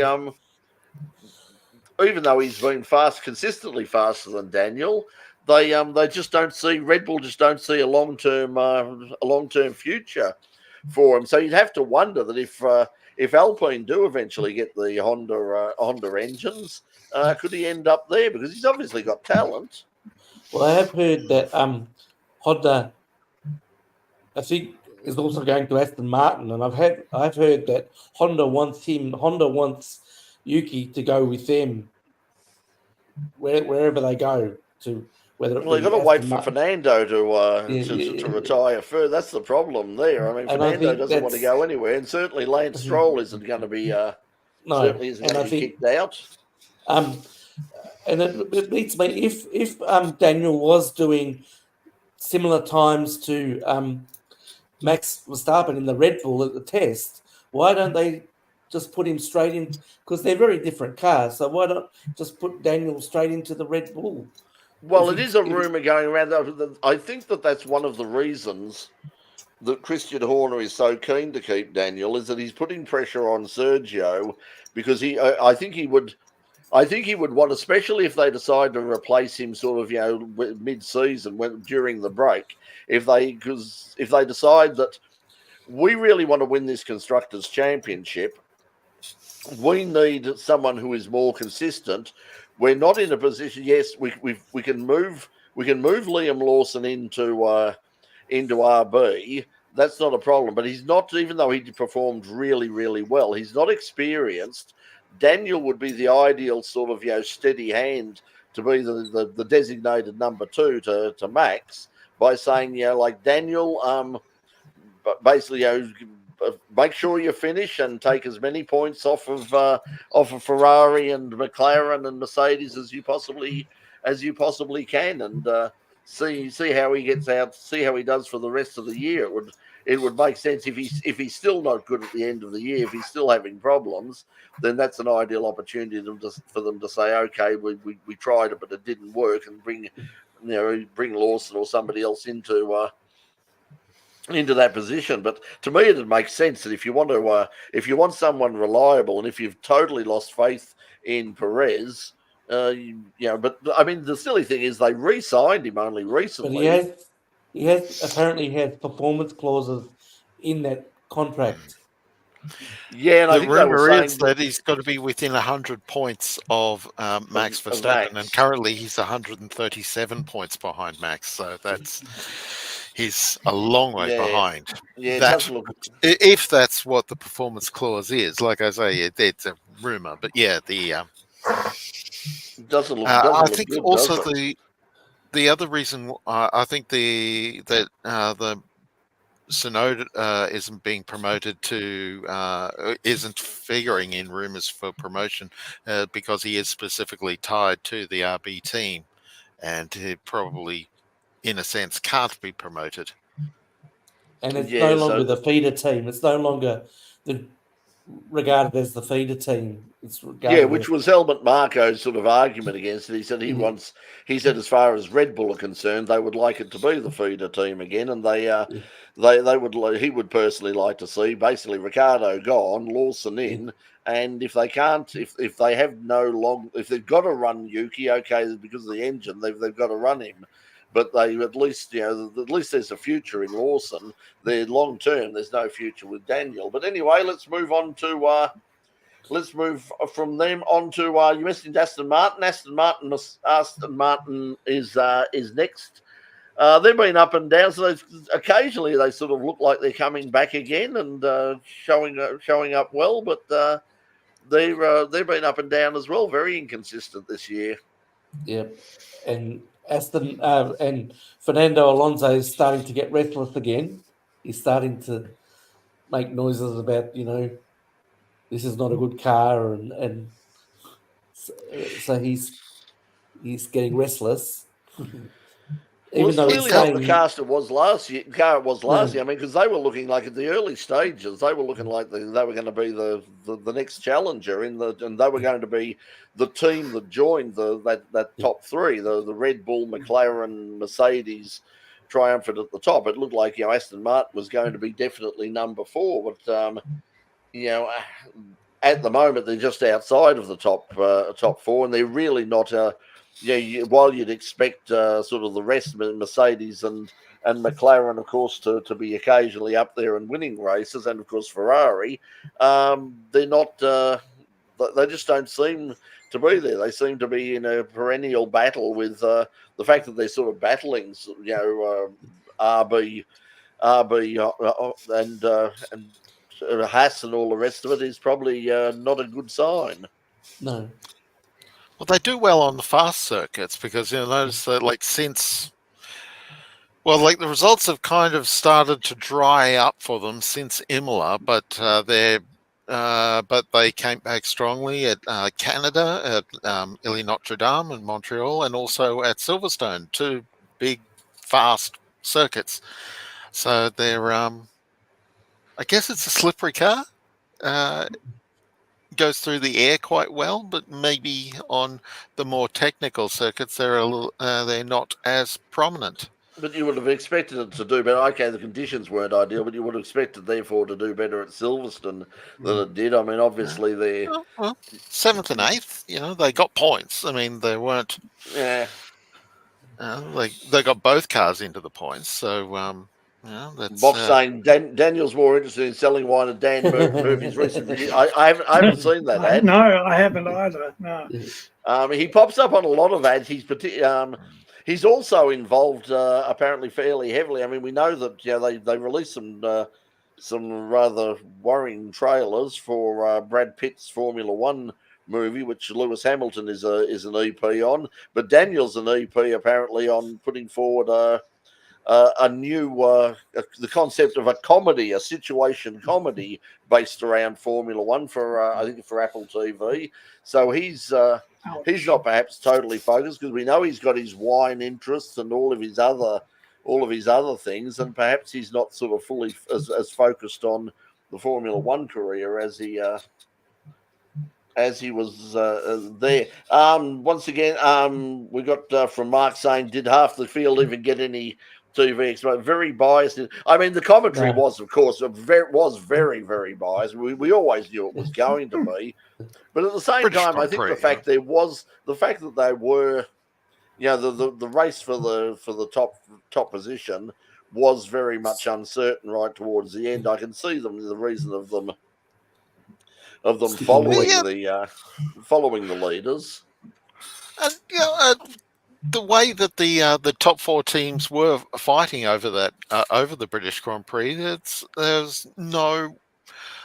even though he's been consistently faster than Daniel, they just don't see, Red Bull just don't see a long-term future for him. So you'd have to wonder that if Alpine do eventually get the Honda engines, could he end up there? Because he's obviously got talent. Well, I have heard that Honda, I think, is also going to Aston Martin, and I've heard that Honda wants Yuki to go with them wherever they go to. Whether it Well, they've be got to wait Aston for Martin. Fernando to retire first. That's the problem there. I mean, And I Fernando think doesn't want to go anywhere, and certainly Lance Stroll isn't going to be kicked out. And it beats me if Daniel was doing similar times to Max Verstappen in the Red Bull at the test, why don't they just put him straight in? Because they're very different cars, so why not just put Daniel straight into the Red Bull? Well, it is a rumour going around. I think that's one of the reasons that Christian Horner is so keen to keep Daniel, is that he's putting pressure on Sergio, because I think he would want, especially if they decide to replace him sort of mid-season during the break, if they decide that we really want to win this Constructors' Championship, we need someone who is more consistent. We're not in a position. Yes, we can move Liam Lawson into RB. That's not a problem. But he's not, even though he performed really, really well, he's not experienced. Daniel would be the ideal sort of steady hand to be the designated number 2 to Max, by saying like Daniel, basically make sure you finish and take as many points off of Ferrari and McLaren and Mercedes as you possibly can, and see how he gets out, see how he does for the rest of the year. It would make sense if he's still not good at the end of the year, if he's still having problems, then that's an ideal opportunity for them to say, okay, we tried it but it didn't work, and bring Lawson or somebody else into that position. But to me, it makes sense that if you want someone reliable, and if you've totally lost faith in Perez, but I mean, the silly thing is they re-signed him only recently. But he apparently has performance clauses in that contract. Yeah, and I The think they were rumor saying is that he's got to be within 100 points of Max of Verstappen, Max. and currently he's 137 points behind Max. So he's a long way behind. Yeah, if that's what the performance clause is. Like I say, it's a rumor, but yeah, doesn't look. I Look think good, also the other reason I think the Sonoda isn't being promoted isn't figuring in rumors for promotion because he is specifically tied to the RB team, and he probably, in a sense, can't be promoted. And it's no longer the feeder team. It's no longer regarded as the feeder team. It's which was Helmut Marko's sort of argument against it. He said he said as far as Red Bull are concerned, they would like it to be the feeder team again, and he would personally like to see basically Ricciardo gone, Lawson in, and if they can't, if they've got to run Yuki, okay, because of the engine, they've got to run him. But they at least there's a future in Lawson. They're long term. There's no future with Daniel. But anyway, let's move on to from them on to you mentioned Aston Martin. Aston Martin is next. They've been up and down. So occasionally they sort of look like they're coming back again and showing up well. But they've been up and down as well. Very inconsistent this year. Yep, and Aston and Fernando Alonso is starting to get restless again. He's starting to make noises about, this is not a good car, and so he's getting restless. Well, it's clearly not the car it was last year. I mean, because they were looking like at the early stages, they were looking like they were going to be the next challenger and they were going to be the team that joined that top three, the Red Bull, McLaren, Mercedes triumphant at the top. It looked like Aston Martin was going to be definitely number 4, but at the moment they're just outside of the top 4, and they're really not while you'd expect sort of the rest of Mercedes and McLaren, of course, to be occasionally up there and winning races, and of course Ferrari, they're not. They just don't seem to be there. They seem to be in a perennial battle with the fact that they're sort of battling, RB, and Haas and all the rest of it is probably not a good sign. No. Well, they do well on the fast circuits because notice that the results have kind of started to dry up for them since Imola, but they came back strongly at Canada, at Ile Notre Dame and Montreal, and also at Silverstone, two big fast circuits. So they're, I guess it's a slippery car. Goes through the air quite well, but maybe on the more technical circuits they're not as prominent. But you would have expected it to do better. Okay, the conditions weren't ideal, but you would have expected, therefore, to do better at Silverstone than it did. I mean, obviously they're 7th and 8th. They got points. I mean, they weren't. Yeah. They got both cars into the points, so. That's, Box saying Daniel's more interested in selling wine than Dan Murphy's recently. I haven't seen that ad. No, I haven't either. No. He pops up on a lot of ads. He's also involved apparently fairly heavily. I mean, we know that they released some rather worrying trailers for Brad Pitt's Formula One movie, which Lewis Hamilton is an EP on, but Daniel's an EP apparently on putting forward a new the concept of a situation comedy based around Formula One for I think for Apple TV. So he's not perhaps totally focused, because we know he's got his wine interests and all of his other things, and perhaps he's not sort of fully as focused on the Formula One career as he was there. Once again, we got from Mark saying, did half the field even get any TV exposure? Very biased. I mean, the commentary was, of course, very, very biased. We always knew it was going to be, but at the same time, I think the fact that they were, the race for the top position was very much uncertain right towards the end. I can see the reason of them following the leaders. And the way that the top four teams were fighting over that over the British Grand Prix, there's no.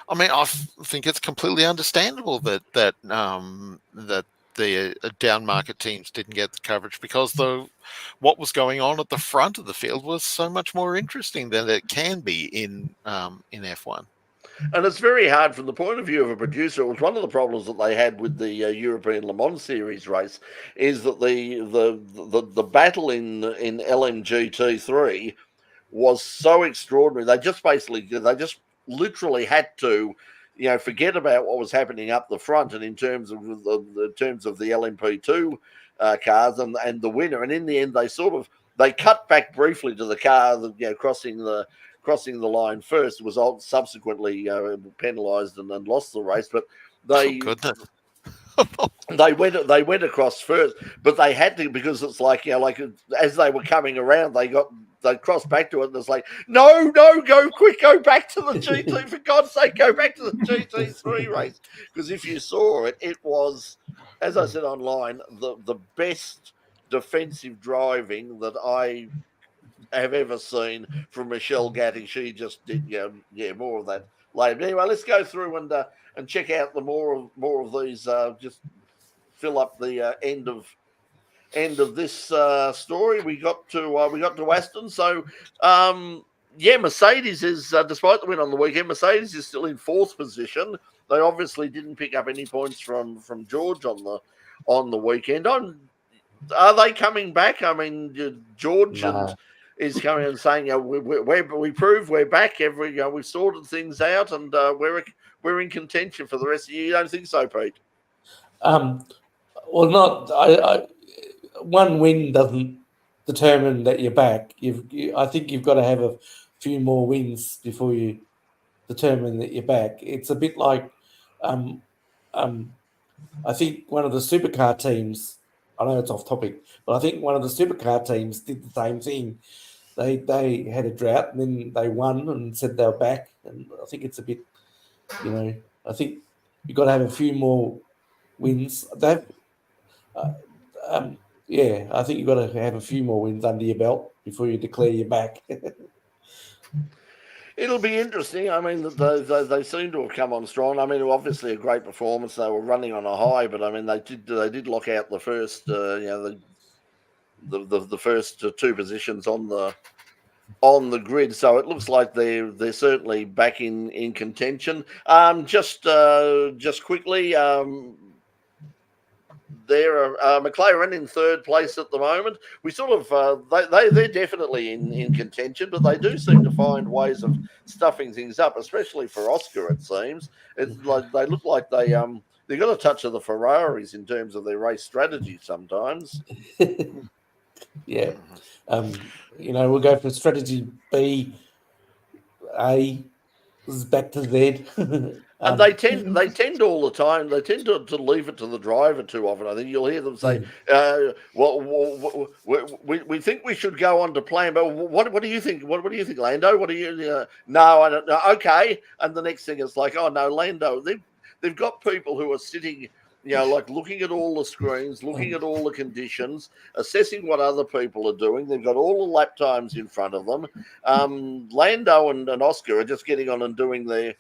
I mean, I think it's completely understandable that the down market teams didn't get the coverage, because what was going on at the front of the field was so much more interesting than it can be in F1. And it's very hard from the point of view of a producer. It was one of the problems that they had with the European Le Mans Series race, is that the battle in LMGT3 was so extraordinary. They just literally had to, forget about what was happening up the front, and in terms of the LMP2 cars and the winner. And in the end, they cut back briefly to the car that crossing the line first. It was subsequently penalised and lost the race, but they they went across first, but they had to, because it's like as they were coming around, they crossed back to it, and it's like, no, go quick, go back to the GT, for God's sake, go back to the GT3 race, because if you saw it, it was, as I said online, the best defensive driving that I have ever seen from Michelle Gatting. She just did, more of that later. But anyway, let's go through and check out the more of these. Just fill up the end of this story. We got to Aston. So Mercedes is, despite the win on the weekend, Mercedes is still in fourth position. They obviously didn't pick up any points from George on the weekend. Are they coming back? I mean, George is coming and saying, we proved we're back. We've sorted things out, and we're in contention for the rest of the year. You don't think so, Pete? Well, not. One win doesn't determine that you're back. I think you've got to have a few more wins before you determine that you're back. It's a bit like, I think one of the supercar teams, I know it's off topic, but I think one of the supercar teams did the same thing. They had a drought and then they won and said they were back. And I think it's a bit, I think you've got to have a few more wins. I think you've got to have a few more wins under your belt before you declare you're back. It'll be interesting. I mean, they seem to have come on strong. I mean, obviously a great performance. They were running on a high, but I mean, they did lock out the first, the first two positions on the grid. So it looks like they're certainly back in contention. Just quickly. They're McLaren in third place at the moment. We sort of they're definitely in contention, but they do seem to find ways of stuffing things up, especially for Oscar. It seems it's like they look like they've got a touch of the Ferraris in terms of their race strategy sometimes. Yeah, we'll go for strategy B. A is back to Z. And they tend all the time. They tend to leave it to the driver too often. I think you'll hear them say, we think we should go on to plan, but what do you think? What do you think, Lando? What do you? No, I don't know. Okay, and the next thing is like, oh no, Lando. They've got people who are sitting, like looking at all the screens, looking at all the conditions, assessing what other people are doing. They've got all the lap times in front of them. Lando and Oscar are just getting on and doing the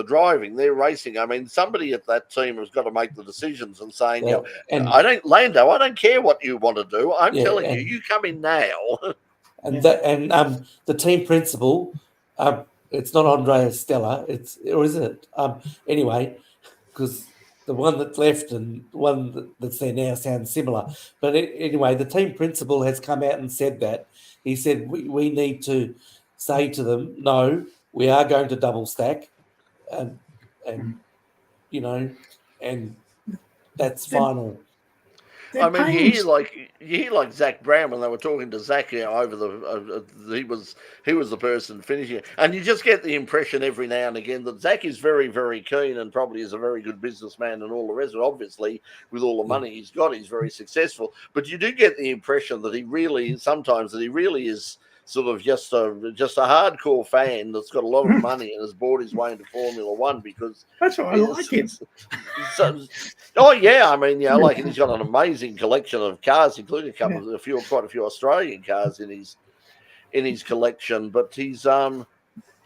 driving. They're racing. I mean, somebody at that team has got to make the decisions and saying, Lando, I don't care what you want to do. I'm telling you come in now. And the team principal, it's not Andrea Stella, or is it? Anyway, because the one that's left and the one that's there now sounds similar. But anyway, the team principal has come out and said that. He said, we need to say to them, no, we are going to double stack. And that's final. I mean, you hear like Zach Brown when they were talking to Zach over he was the person finishing it, and you just get the impression every now and again that Zach is very, very keen and probably is a very good businessman and all the rest of it. Obviously, with all the money he's got, he's very successful. But you do get the impression that he really is sort of just a hardcore fan that's got a lot of money and has bought his way into Formula One because that's why I like him. I mean, like he's got an amazing collection of cars, including quite a few Australian cars in his collection. But he's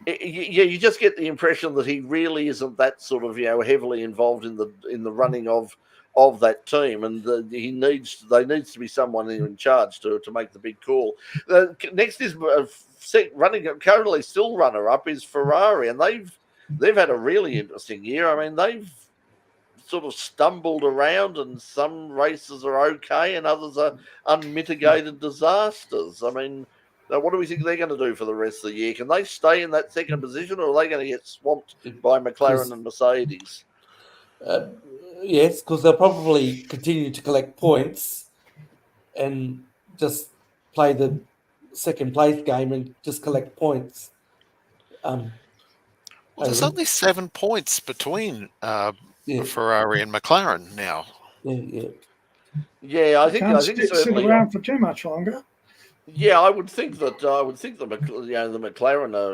you just get the impression that he really isn't that sort of heavily involved in the running of that team, and there needs to be someone in charge to make the big call. Next is currently still runner up is Ferrari, and they've had a really interesting year. I mean, they've sort of stumbled around, and some races are okay, and others are unmitigated disasters. I mean, what do we think they're going to do for the rest of the year? Can they stay in that second position, or are they going to get swamped by McLaren and Mercedes? Yes, because they'll probably continue to collect points and just play the second place game and just collect points. There's only 7 points between Ferrari and McLaren now. Yeah, I think stick around for too much longer. Yeah, I would think the McLaren are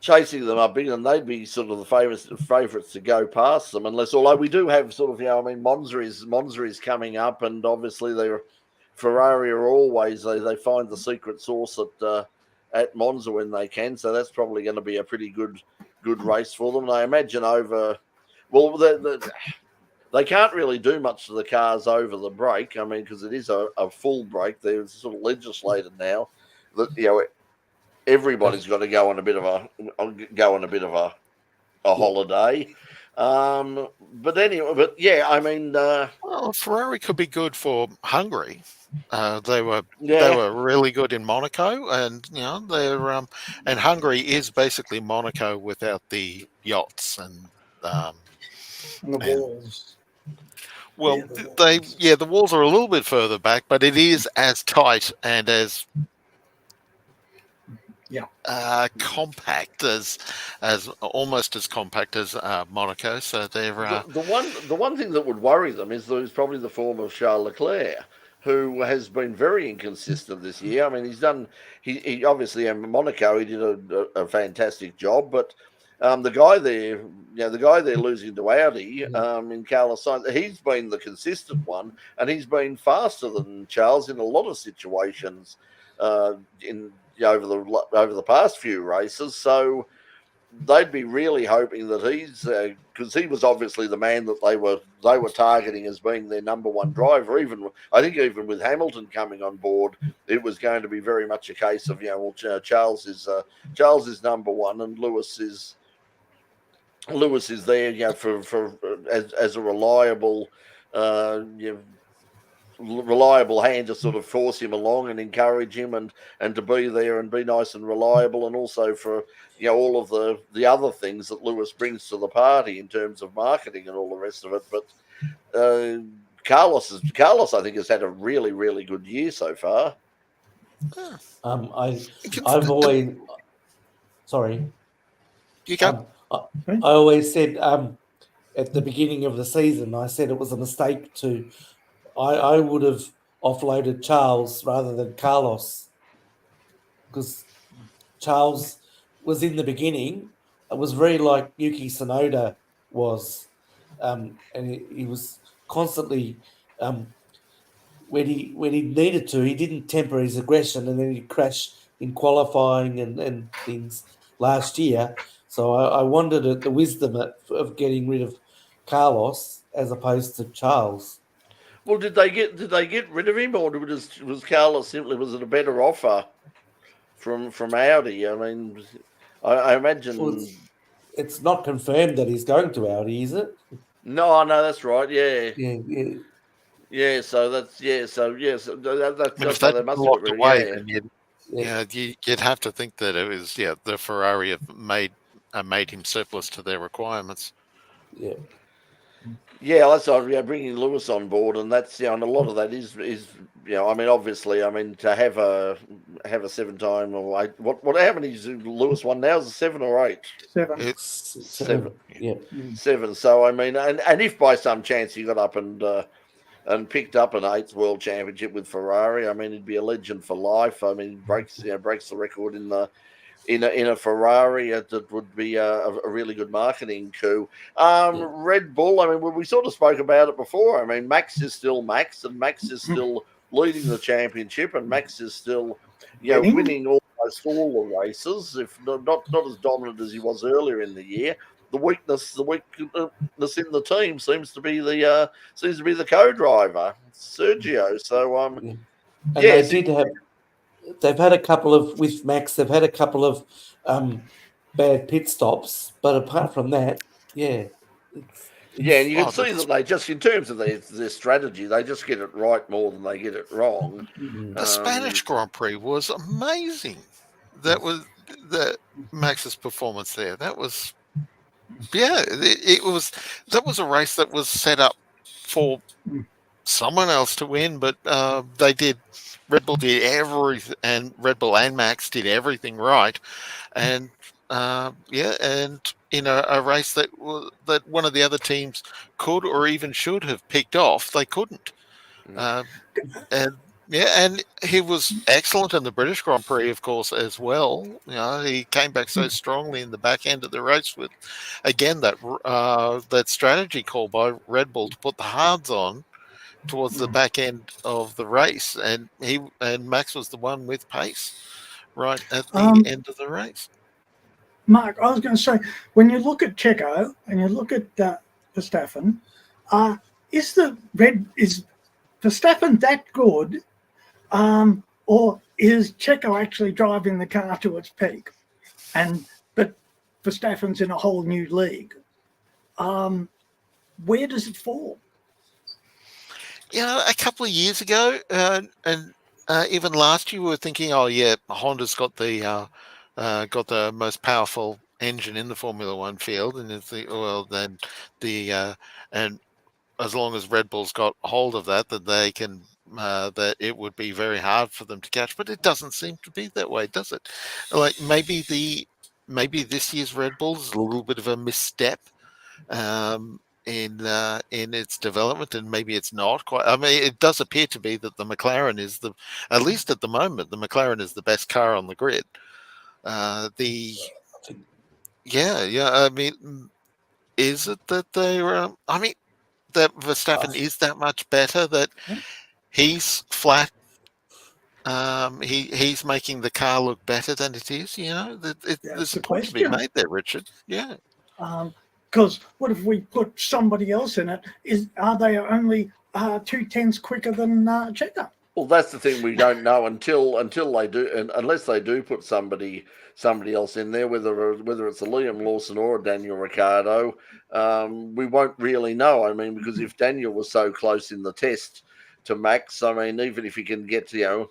chasing them up, and they'd be sort of the favourites to go past them. Although we do have sort of, Monza is coming up, and obviously Ferrari are always they find the secret sauce at Monza when they can. So that's probably going to be a pretty good race for them. And I imagine they can't really do much to the cars over the break. I mean, because it is a full break. They're sort of legislated now that everybody's got to go on a bit of a holiday. But I mean, Ferrari could be good for Hungary. They were really good in Monaco, and they're and Hungary is basically Monaco without the yachts and the walls. Well, the walls are a little bit further back, but it is as tight and as compact as almost as compact as Monaco. So they're the one thing that would worry them is probably the form of Charles Leclerc, who has been very inconsistent this year. I mean, he obviously in Monaco he did a fantastic job, but the guy they're losing to Audi in Carlos Sainz, he's been the consistent one, and he's been faster than Charles in a lot of situations over the past few races. So they'd be really hoping that he's because he was obviously the man that they were targeting as being their number one driver. I think even with Hamilton coming on board, it was going to be very much a case of Charles is number one and Lewis is there for as a reliable reliable hand to sort of force him along and encourage him and to be there and be nice and reliable, and also for all of the other things that Lewis brings to the party in terms of marketing and all the rest of it. But Carlos I think has had a really, really good year so far. I've always sorry. You go. I always said at the beginning of the season, I said it was a mistake to. I would have offloaded Charles rather than Carlos, because Charles was in the beginning. It was very like Yuki Tsunoda was, and he was constantly when he needed to. He didn't temper his aggression, and then he crashed in qualifying and things last year. So I wondered at the wisdom of getting rid of Carlos as opposed to Charles. Well, did they get rid of him, or was Carlos simply, was it a better offer from Audi? I mean, I imagine it's not confirmed that he's going to Audi, is it? No, that's right. Yeah. So that's So if that locked away, then you'd have to think that it was the Ferrari have made him surplus to their requirements. Yeah. Yeah, that's bringing Lewis on board, and that's and a lot of that is I mean, obviously, to have a 7-time or 8. What how many Lewis won now? Is it 7 or 8? 7. It's 7. Yeah. 7. So I mean, and if by some chance he got up and picked up an 8th world championship with Ferrari, I mean, he'd be a legend for life. I mean, breaks the record in a Ferrari. That would be a really good marketing coup. Red Bull, I mean, we sort of spoke about it before. I mean, Max is still Max, and Max is still leading the championship, and Max is still winning almost all the races, if not as dominant as he was earlier in the year. The weakness in the team seems to be the co-driver, Sergio. So they've had a couple of with Max. They've had a couple of bad pit stops, but apart from that, and you can see that they just, in terms of their strategy, they just get it right more than they get it wrong. The Spanish Grand Prix was amazing. That was Max's performance there. That was. That was a race that was set up for someone else to win, but Red Bull did everything, and Red Bull and Max did everything right, and and in a race that one of the other teams could or even should have picked off, they couldn't, and he was excellent in the British Grand Prix, of course, as well. He came back so strongly in the back end of the race with, again, that strategy call by Red Bull to put the hards on towards the back end of the race, and Max was the one with pace right at the end of the race. Mark, I was going to say, when you look at Checo and you look at Verstappen, is Verstappen that good? Or is Checo actually driving the car to its peak, but Verstappen's in a whole new league? Where does it fall? A couple of years ago, and even last year, we were thinking, Honda's got the most powerful engine in the Formula One field, and and as long as Red Bull's got hold of that they can that it would be very hard for them to catch, but it doesn't seem to be that way, does it? Like maybe this year's Red Bull is a little bit of a misstep in its development, and maybe it's not quite. I mean, it does appear to be that the McLaren is at least at the moment, the McLaren is the best car on the grid. I mean, is it that they're? I mean, that Verstappen is that much better that he's flat. He's making the car look better than it is. You know, there's a point to be made there, Richard. Yeah. Because what if we put somebody else in it? Are they only 2/10 quicker than Checo? Well, that's the thing we don't know until they do, and unless they do put somebody else in there, whether it's a Liam Lawson or a Daniel Ricciardo, we won't really know. I mean, because if Daniel was so close in the test to Max, I mean, even if he can get to,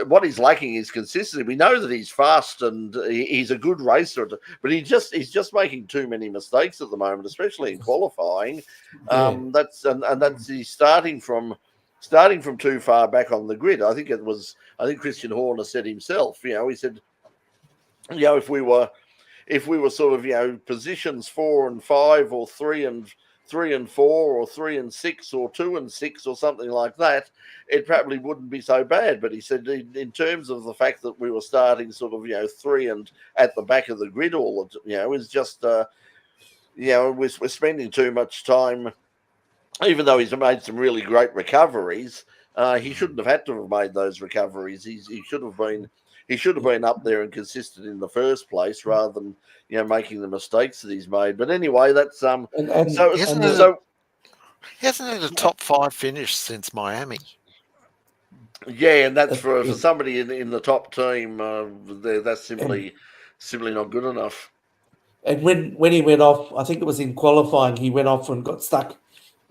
what he's lacking is consistency. We know that he's fast and he's a good racer, but he's just making too many mistakes at the moment, especially in qualifying. He's starting from too far back on the grid. I think Christian Horner said himself, he said, if we were sort of, positions 4 and 5 or 3 and 4 or 3 and 6 or 2 and 6 or something like that, it probably wouldn't be so bad. But he said in terms of the fact that we were starting sort of, 3 and at the back of the grid all, is just, we're spending too much time. Even though he's made some really great recoveries, he shouldn't have had to have made those recoveries. He should have been up there and consistent in the first place, rather than making the mistakes that he's made. But anyway, that's he hasn't had a top 5 finish since Miami. Yeah, and that's for somebody in the top team. That's simply not good enough. And when he went off, I think it was in qualifying, he went off and got stuck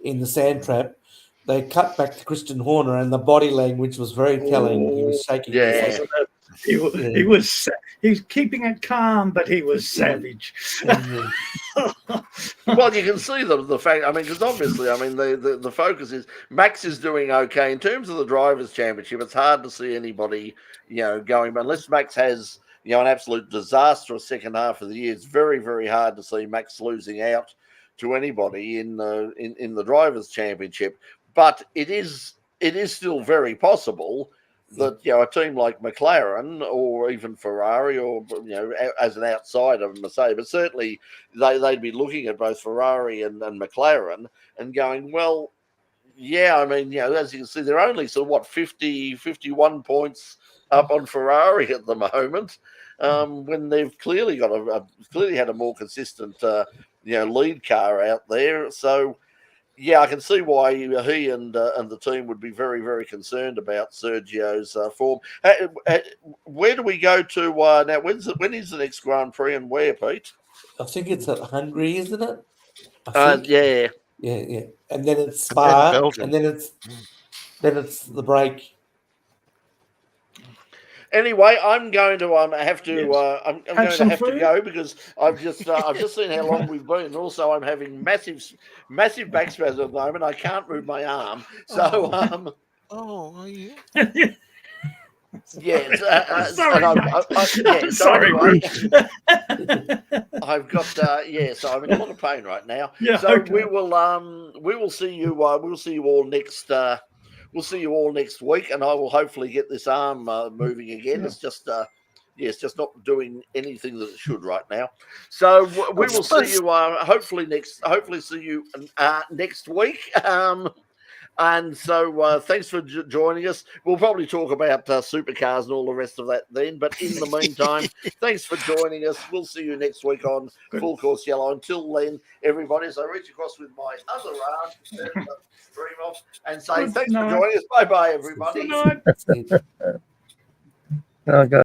in the sand trap. They cut back to Christian Horner, and the body language was very telling. He was shaking. Yeah. He was keeping it calm, but he was savage. Well, you can see the fact. I mean, because obviously, I mean, the focus is Max is doing okay in terms of the drivers' championship. It's hard to see anybody, going, but unless Max has, an absolute disastrous second half of the year, it's very, very hard to see Max losing out to anybody in the drivers' championship. But it is still very possible that a team like McLaren or even Ferrari, or as an outsider of Mercedes, but certainly they'd be looking at both Ferrari and McLaren and going, well, yeah, I mean, as you can see, they're only 51 points up on Ferrari at the moment, when they've clearly got clearly had a more consistent lead car out there. So yeah, I can see why he and the team would be very, very concerned about Sergio's form. Where do we go to now? When is the next Grand Prix and where, Pete? I think it's at Hungary, isn't it? Yeah. Yeah. And then it's Spa, and then it's the break. Anyway, I'm going to have to. I'm going to have to go because I've just seen how long we've been. And also, I'm having massive back spasms at the moment. I can't move my arm. So yeah. Sorry. I've got so I'm in a lot of pain right now. Yeah, so okay. we will see you. We'll see you all next. We'll see you all next week, and I will hopefully get this arm moving again. Yeah. It's just not doing anything that it should right now. So we will see you. Hopefully see you next week. And so thanks for joining us. We'll probably talk about supercars and all the rest of that then. But in the meantime, thanks for joining us. We'll see you next week on Full Course Yellow. Until then, everybody, as I reach across with my other arm, stream off, and say thanks for joining us. Bye-bye, everybody. Good night. Okay.